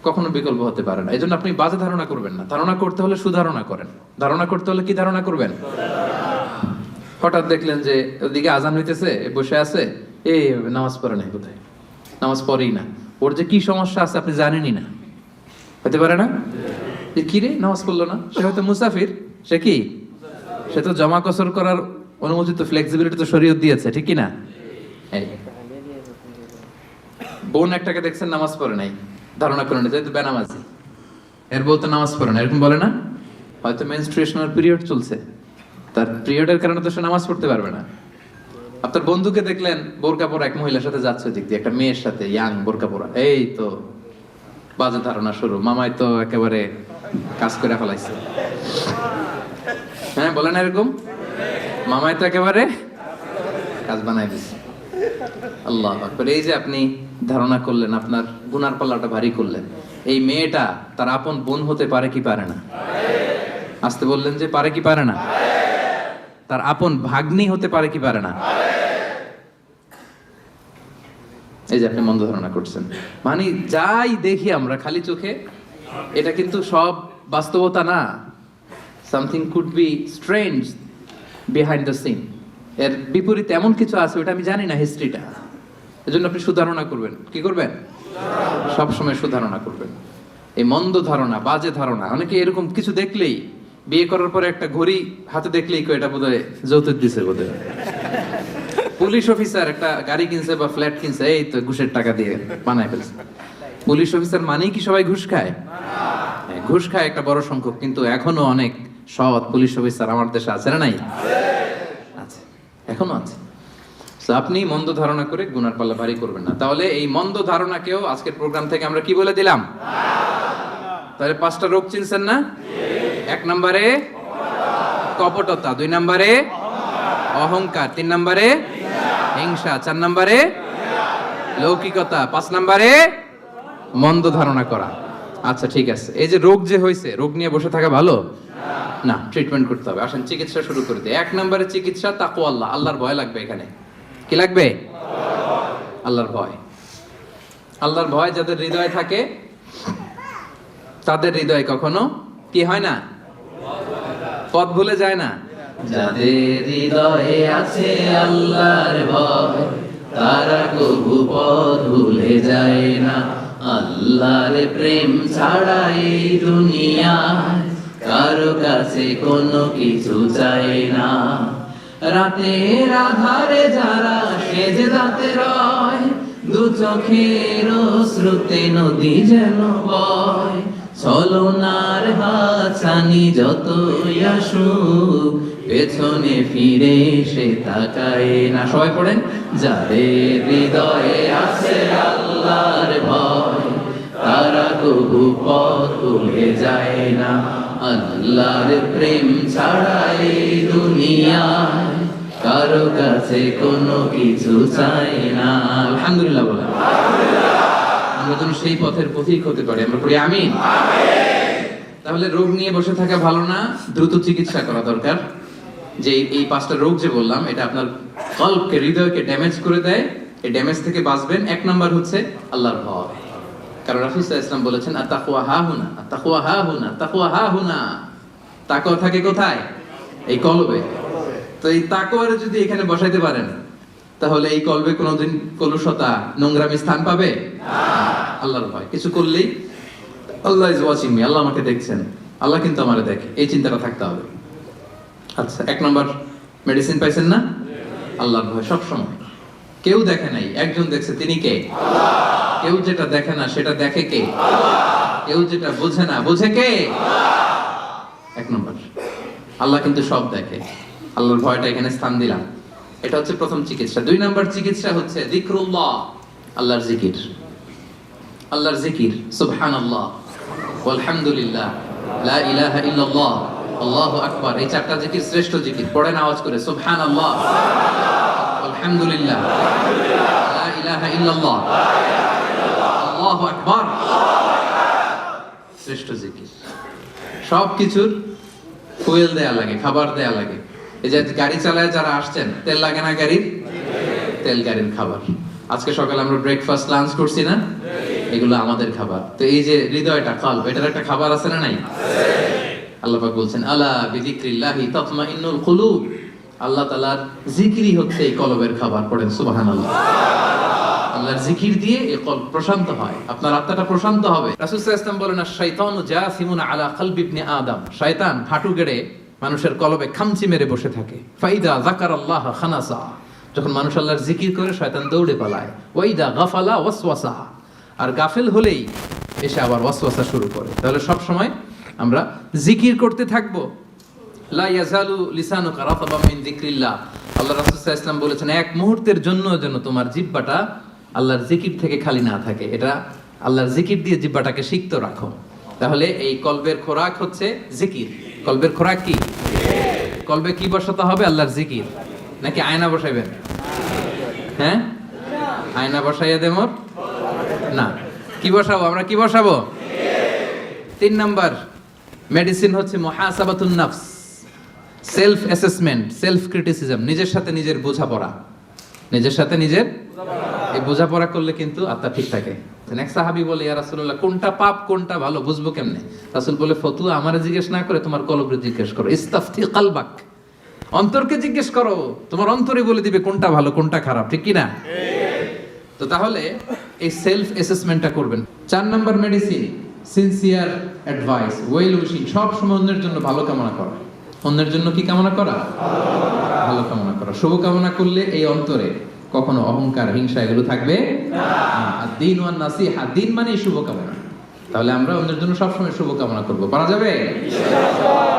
কখনো বিকল্প হতে পারে না। এই জন্য আপনি বাজে ধারণা করবেন না। ধারণা করতে হলে সুধারণা করেন। ধারণা করতে হলে কি ধারণা করবেন? হঠাৎ দেখলেন যে ওদিকে আজান হইতেছে, বসে আছে, এই নামাজ পড়ে নাই, বোধহয় নামাজ পড়েই না, ওর যে কি সমস্যা আছে আপনি জানেনই না, হতে পারে না? যে কি রে নামাজ পড়লো না, সে হয়তো মুসাফির, সে কি, সে তো জমা কসর করার অনুমতি তো, ফ্লেক্সিবিলিটি তো শরীয়ত দিয়েছে, ঠিক কি না? এই বোন একটাকে দেখছেন নামাজ পড়ে নাই, ধারণা করেন যেহেতু বেনামাজি, এর বউ তো নামাজ পড়ে না, এরকম বলে না? হয়তো মেনস্ট্রুয়েশনাল পিরিয়ড চলছে, তার পিরিয়ডের কারণে তো সে নামাজ পড়তে পারবে না। আপনার বন্ধুকে দেখলেন বোরকা পরা এক মহিলার সাথে যাচ্ছে, দিক দিয়ে একটা মেয়ের সাথে, ইয়াং বোরকা পরা, এই তো বাজে ধারণা শুরু, মামাই তো একেবারে কাজ করে ফেলাইছে। হ্যাঁ বলেন এরকম, মামাই তো একেবারে কাজ বানাই দিছে। আল্লাহ আকবার। এই যে আপনি ধারণা করলেন, আপনার গুনার পাল্লাটা ভারী করলেন। এই মেয়েটা তার আপন বোন হতে পারে কি পারে না? আসতে বললেন যে পারে কি পারে না? তার আপন ভাগ্নি হতে পারে কি পারে না? এই যে আপনি মন্দ ধারণা করছেন, মানে যাই দেখি আমরা খালি চোখে, এটা কিন্তু সব বাস্তবতা না। Something could be strange behind the scene, এর বিপরীতে এমন কিছু আছে, ওটা আমি জানি না হিস্ট্রিটা। এজন্য আপনি সুধারণা করবেন। কি করবেন? সব সময় সুধারণা করবেন। এই মন্দ ধারণা, বাজে ধারণা, অনেকে এরকম কিছু দেখলেই, বিয়ে করার পরে একটা ঘড়ি হাতে দেখলেই এটা বোধহয় যৌতুক দিছে, বোধহয় পুলিশ অফিসার একটা গাড়ি কিনছে বা ফ্ল্যাট কিনছে, এই তো ঘুষের টাকা দিয়ে বানায় ফেলছে। পুলিশ অফিসার মানেই কি সবাই ঘুষ খায়? ঘুষ খায় একটা বড় সংখ্যক, কিন্তু এখনো অনেক সৎ পুলিশ অফিসার আমার দেশে আছে না? নাই? আছে, এখনো আছে। তো আপনি মন্দ ধারণা করে গুনার পাল্লা ভারী করবেন না। তাহলে এই মন্দ ধারণাকেও আজকের প্রোগ্রাম থেকে আমরা কি বলে দিলাম? তাহলে 5টা রোগ চিনছেন না? 1 নম্বরে কপটতা, 2 নম্বরে অহংকার, 3 নম্বরে হিংসা, 4 নম্বরে লৌকিকতা, 5 নম্বরে মন্দ ধারণা করা। আচ্ছা ঠিক আছে, এই যে রোগ যে হয়েছে, রোগ নিয়ে বসে থাকা ভালো না, ট্রিটমেন্ট করতে হবে। আসেন চিকিৎসা শুরু করে দিই। 1 নম্বরে চিকিৎসা তাকওয়া আল্লাহ, আল্লাহর ভয় লাগবে। এখানে কি লাগবে? আল্লাহর ভয়। আল্লাহর ভয় যাদের হৃদয়ে থাকে, তাদের হৃদয় কখনো কি হয় না? পথ ভুলে যায় না। যাদের হৃদয়ে আছে আল্লাহর ভয়, তারা কবু পথ ভুলে যায় না। আল্লাহর প্রেম ছাড়া এই দুনিয়ায় কারো কাছে কোনো কিছু চাই না। রাতের আধারে যারা সেজদাতে রয়, দু চোখের শ্রুতে নদী যেন বয়। ছলনার হাতছানি যতই আসুক, পেছনে ফিরে সে তাকায় না। সবাই পড়েন, যাদের হৃদয়ে আছে আল্লাহর ভয়, তারা কবু পথ ভুলে যায় না। আল্লাহর প্রেম ছাড়া এই দুনিয়ায় কারো কাছে কোনো কিছু চাই না। আলহামদুলিল্লাহ বলেন। আমরা যেন সেই পথের পথিক হতে পারি। আমরা পড়ি আমিন। তাহলে রোগ নিয়ে বসে থাকা ভালো না, দ্রুত চিকিৎসা করা দরকার। যে এই 5টা রোগ যে বললাম, এটা আপনার কলবকে, হৃদয়কে ড্যামেজ করে দেয়। এই ড্যামেজ থেকে বাঁচবেন। 1 নাম্বার হচ্ছে আল্লাহর ভয়। কারণ রাসূল সাল্লাল্লাহু আলাইহি ওয়াসাল্লাম বলেছেন, আত-তাকওয়া হাহুনা, আত-তাকওয়া হাহুনা, তাকওয়া হাহুনা। তাকওয়া থাকে কোথায়? এই কলবে। তো এই তাকওয়ারে যদি এখানে বসাইতে পারেন, তাহলে এই কলবে কোনোদিন কলুষতা, নোংরামি স্থান পাবে না। আল্লাহর ভয়। কিছু করলেই আল্লাহ ইজ ওয়াচিং মি, আল্লাহ আমাকে দেখছেন, আল্লাহ কিন্তু আমারে দেখে, এই চিন্তাটা থাকতে হবে। আচ্ছা, 1 নম্বর মেডিসিন পাইছেন না? আল্লাহর ভয় সব সময়। কেউ দেখে নাই, একজন দেখছে, তিনি কে? আল্লাহ। কেউ যেটা দেখে না সেটা দেখে কে? আল্লাহ। কেউ যেটা বোঝে না বোঝে কে? আল্লাহ। 1 নম্বর, আল্লাহ কিন্তু সব দেখে। আল্লাহর ভয়টা এখানে স্থান দিলাম। এটা হচ্ছে প্রথম চিকিৎসা। 2 নম্বর চিকিৎসা হচ্ছে যিকরুল্লাহ, আল্লাহর জিকির। আল্লাহর জিকির, সুবহানাল্লাহ, আলহামদুলিল্লাহ, লা ইলাহা ইল্লাল্লাহ, আল্লাহু আকবার। এই 4টা জিকির শ্রেষ্ঠ জিকির। পড়েন আওয়াজ করে, সুবহানাল্লাহ, আলহামদুলিল্লাহ, লা ইলাহা ইল্লাল্লাহ, আল্লাহু আকবার। শ্রেষ্ঠ জিকির। সব কিছুর ফুয়েল দেয়া লাগে, খাবার দেয়া লাগে। এই যে গাড়ি চালায় যারা আসছেন, তেল লাগে না গাড়ির? তেল গাড়ির খাবার। আজকে সকালে আমরা ব্রেকফাস্ট লাঞ্চ করছি না, এগুলো আমাদের খাবার। তো এই যে হৃদয়টা, কলব, এটার একটা খাবার আছে না নাই? আল্লাহ পাক বলছেন আলা বিযিকরিল্লাহি তাতমাইন্নুল কুলুব, আল্লাহ তাআলার জিকিরই হচ্ছে এই কলবের খাবার। পড়েন সুবহানাল্লাহ। আল্লাহর জিকির দিয়ে এই কলব প্রশান্ত হয়, আপনার আত্মাটা প্রশান্ত হবে। রাসূল সাল্লাল্লাহু আলাইহি ওয়াসাল্লাম বলেন আশ-শাইতানু জাসিমুন আলা কলবি ইবনে আদম, শয়তান হাঁটু গেড়ে মানুষের কলবে খামচি মেরে বসে থাকে। ফাইদা যাকারাল্লাহ খানাসা, যখন মানুষ আল্লাহর জিকির করে শয়তান দৌড়ে পালায়। ওয়াইদা গাফালা ওয়াসওয়াসা, আর গাফেল হলেই এসে আবার ওয়াসওয়াসা শুরু করে। তাহলে সব সময় আমরা জিকির করতে থাকবো। লা ইয়াজালু লিসানুকা রাতাবাম মিন যিকরিল্লাহ, আল্লাহ রাসূল সাল্লাল্লাহু আলাইহি ওয়াসাল্লাম বলেছেন এক মুহূর্তের জন্য যেন তোমার জিহ্বাটা আল্লাহর জিকির থেকে খালি না থাকে। এটা আল্লাহর জিকির দিয়ে জিহ্বাটাকে সিক্ত রাখো। তাহলে এই কলবের খোরাক হচ্ছে জিকির। কলবের খোরাক কি? কলবে কি বসাতে হবে? আল্লাহর জিকির। নাকি আয়না বসাইবেন? হ্যাঁ, আয়না বসাইয়া দেমর না, কি বসাবো আমরা? কি বসাবো? 3 নাম্বার মেডিসিন হচ্ছে মুহাসাবাতুন নাফস, সেলফ অ্যাসেসমেন্ট, সেলফ ক্রিটিসিজম, নিজের সাথে নিজের বোঝাপড়া। নিজের সাথে নিজের এই বোঝাপড়া করলে কিন্তু আত্মা ঠিক থাকে। এক সাহাবী বলে ইয়া রাসূলুল্লাহ কোনটা পাপ কোনটা ভালো বুঝবো কেমনে? রাসূল বলে ফতুয়া আমারে জিজ্ঞেস না করে তোমার কলবকে জিজ্ঞেস করো। ইস্তাফতি কলবাক, অন্তরকে জিজ্ঞেস করো, তোমার অন্তরে বলে দিবে কোনটা ভালো কোনটা খারাপ, ঠিক কি না? তো তাহলে এই সেলফ অ্যাসেসমেন্টটা করবেন। 4 number medicine sincere advice, well wishing, সব সময় অন্যের জন্য ভালো কামনা করা। অন্যের জন্য কি কামনা করা? ভালো কামনা করা। শুভ কামনা করলে এই অন্তরে কখনো অহংকার, হিংসা এগুলো থাকবে না। আর দিন ওয়ান নাসিহা, দিন মানে শুভ কামনা। তাহলে আমরা অন্যের জন্য সবসময় শুভ কামনা করবো, পারা যাবে?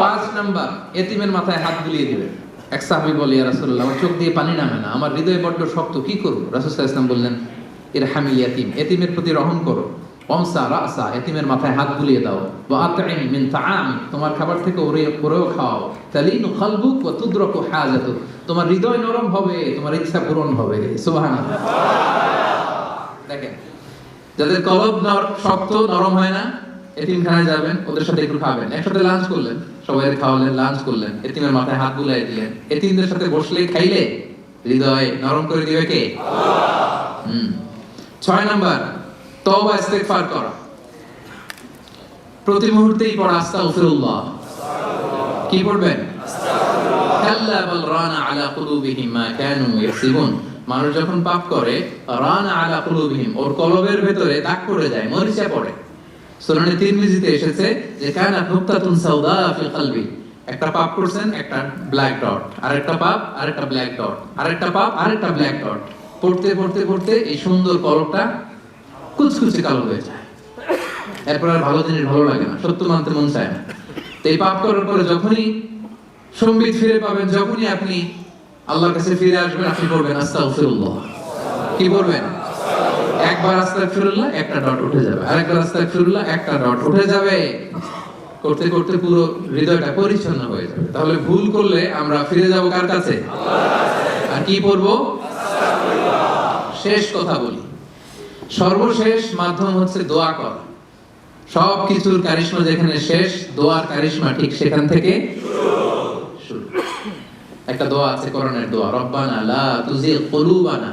5 নাম্বার এতিমের মাথায় হাত বুলিয়ে দিবে। এক সাহাবী বলে ইয়া রাসূলুল্লাহ আমার চোখ দিয়ে পানি নামে না, আমার হৃদয় বড্ড শক্ত, কি করব? রাসূল সাল্লাল্লাহু আলাইহি ওয়াসাল্লাম বললেন ইরহামিল ইয়াতীম, এতিমের প্রতি রহম করো। ওয়ামসা রাসা, এতিমের মাথায় হাত বুলিয়ে দাও। ওয়া আতঈম মিন তাআমি, তোমার খাবার থেকে ওরেও খাওয়াও। তালিনু কলবুক ওয়া তুদরাকু হাজাতুক, তোমার হৃদয় নরম হবে, তোমার ইচ্ছা পূরণ হবে। সুবহানাল্লাহ। দেখেন যাদের কলব শক্ত নরম হয় না, এতিমখানায় যাবেন, ওদের সাথে একটু খাবেন, একসাথে লাঞ্চ করলেন, সবাই খাওয়ালেন, লাঞ্চ করলেন, এতিমের মাথায় হাত বুলাই দিলেন। এতিমদের সাথে বসলে খাইলে হৃদয় নরম করে দিবে কে? আল্লাহ। 6 নাম্বার তওবা ইস্তেগফার করা, প্রতি মুহূর্তেই পড়া আস্তাগফিরুল্লাহ। কি পড়বেন? কাল্লা বাল রানা আলা কুলুবিহিম মা কানু ইয়াকসিবুন, মানুষ যখন পাপ করে রানা আলা কুলুবিহিম, ওর কলবের ভেতরে দাগ পড়ে যায়, মরিচা পড়ে। সুনানে তিরমিজিতে এসেছে যে কানাত নুকতাতুন সাওদা ফিল কলবি, একটা পাপ করছেন, একটা ব্ল্যাক ডট, আরেকটা পাপ, আরেকটা ব্ল্যাক ডট, আরেকটা পাপ, আরেকটা ব্ল্যাক ডট, পড়তে পড়তে পড়তে এই সুন্দর কলবটা কুচকুচে কালো হয়ে যায়। এরপর আর ভালো জিনিস ভালো লাগে না, সত্য মানতে মন চায় না। তো এই পাপ করার পরে যখনই সম্বিত ফিরে পাবেন, যখনই আপনি আল্লাহর কাছে ফিরে আসবেন, আপনি পড়বেন আস্তাগফিরুল্লাহ। কি পড়বেন? একবার আস্তাগফিরুল্লাহ, একটা ডট উঠে যাবে, আরেকবার আস্তাগফিরুল্লাহ, একটা ডট উঠে যাবে। করতে করতে পুরো হৃদয়টা পরিচ্ছন্ন হয়ে যাবে। তাহলে ভুল করলে আমরা ফিরে যাব কার কাছে? আল্লাহর কাছে। আর কি পড়বো? আস্তাগফিরুল্লাহ। শেষ কথা বলি, সর্বশেষ মাধ্যম হচ্ছে দোয়া করা। সব কিছুর কারিশমা যেখানে শেষ, দোয়ার কারিশমা ঠিক সেখান থেকে শুরু। একটা দোয়া আছে কোরআনের দোয়া, রব্বানা লা তুজিগ কুলুবানা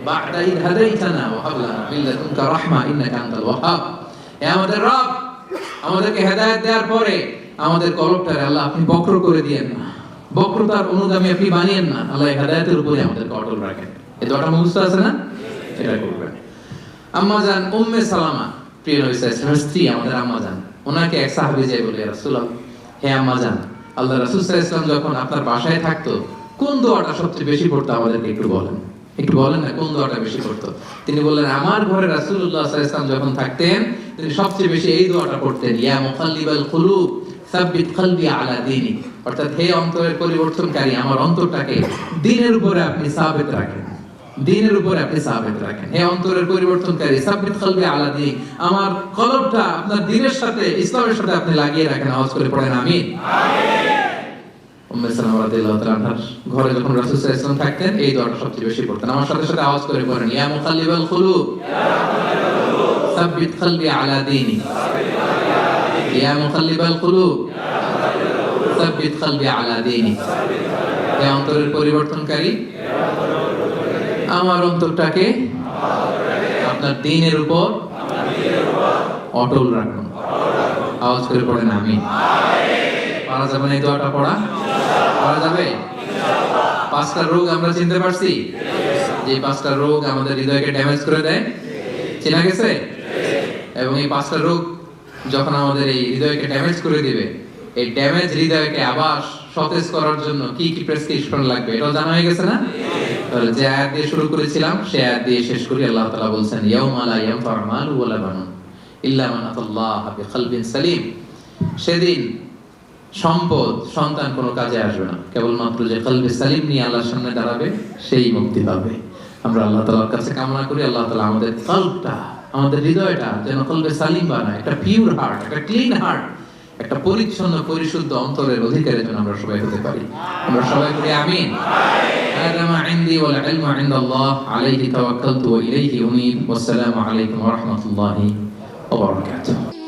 বা'দা ইয হাদাইতানা ওয়া হাব লানা মিন লাদুনকা রাহমা ইন্নাকা আনতাল ওয়াহ্হাব। হে আমাদের রব, আমাদেরকে হেদায়েত দেওয়ার পরে আমাদের কলবটারে আল্লাহ আপনি বক্র করে দিয়েন না, বক্রতার অনুগামী আপনি বানিয়েন না। আল্লাহ হেদায়েতের উপরে আমাদেরকে অটল রাখেন। এই দোয়াটা মুখস্থ আছে না? এটা করবেন। আম্মা জান উম্মে সালামা, প্রিয় নবী সাল্লাল্লাহু আলাইহি ওয়াসাল্লামের স্ত্রী, আমাদের আম্মা জান, ওনাকে এক সাহাবী যায় বলে, ইয়া রাসূলুল্লাহ, হে আম্মা জান, আল্লাহ রাসূল সাল্লাল্লাহু আলাইহি ওয়াসাল্লাম যখন আপনার বাসায় থাকতো কোন দোয়াটা সবচেয়ে বেশি পড়তো আমাদেরকে একটু বলেন, একটু বলেন না কোন দোয়াটা বেশি পড়তো? তিনি বললেন আমার ঘরে রাসূলুল্লাহ সাল্লাল্লাহু আলাইহি ওয়াসাল্লাম যখন থাকতেন তিনি সবচেয়ে বেশি এই দোয়াটা পড়তেন, ইয়া মুকাল্লিবাল কুলুব সাব্বিত কলবি আলা দীনিক, অর্থাৎ হে অন্তরের পরিবর্তনকারী, আমার অন্তরটাকে দ্বীনের উপরে আপনি সাবিত রাখেন, দ্বীনের উপরে আপনি সাবিত রাখেন। হে অন্তরের পরিবর্তনকারী, সাব্বিত কলবি আলা দীনিক, আমার কলবটা আপনার দ্বীনের সাথে, ইসলামের সাথে আপনি লাগিয়ে রাখেন। আওয়াজ করে পড়েন আমিন। আমিন। উম্মে সালামা রাদিয়াল্লাহু তাআলা আনহার ঘরে যখন রাসূল সাল্লাল্লাহু আলাইহি ওয়াসাল্লাম থাকতেন এই দোয়াটা সবচেয়ে বেশি পড়তেন। আমার সাথে সাথে আওয়াজ করে পড়েন, ইয়া মুকাল্লিবাল কুলুব সাব্বিত কলবি আলা দীনিক, ইয়া মুকাল্লিবাল কুলুব সাব্বিত কলবি আলা দীনিক। হে অন্তরের পরিবর্তনকারী, আমার অন্তরটাকে আপনার দ্বীনের উপর অটল রাখুন। আওয়াজ করে পড়েন আমিন। পারা যাবে না এই দোয়াটা পড়া? পারা যাবে? পাঁচটা রোগ আমরা চিনতে পারছি, যে পাঁচটা রোগ আমাদের হৃদয়কে ড্যামেজ করে দেয়, চেনা গেছে? এবং এই পাঁচটা রোগ যখন আমাদের এই হৃদয়কে ড্যামেজ করে দিবে, এই ড্যামেজ হৃদয়কে আবার সতেজ করার জন্য কি কি প্রেসক্রিপশন লাগবে এটাও জানা হয়ে গেছে না? তাহলে যে আয়াত দিয়ে শুরু করেছিলাম সেই আয়াত দিয়ে শেষ করি। আল্লাহ তাআলা বলছেন, ইয়াউমা লা ইয়ানফা'ু মালুন ওয়ালা বানুন ইল্লা মান আতাল্লাহা বিকলবিন সালিম। সেদিন সম্পদ, সন্তান কোনো কাজে আসবে না, কেবলমাত্র যে কলবে সালিম নিয়ে আল্লাহর সামনে দাঁড়াবে সেই মুক্তি পাবে। আমরা আল্লাহ তাআলার কাছে কামনা করি আল্লাহ তাআলা আমাদের কলবটা, আমাদের হৃদয়টা যেন কলবে সালিম বানায়, একটা পিওর হার্ট, একটা ক্লিন হার্ট, একটা পরিচ্ছন্ন পরিশুদ্ধ অন্তরের অধিকারী যেন আমরা সবাই হতে পারি। আমরা সবাই বলি আমিন। هذا ما عندي والعلم عند الله عليه توكلت وإليه أنيب والسلام عليكم ورحمة الله وبركاته.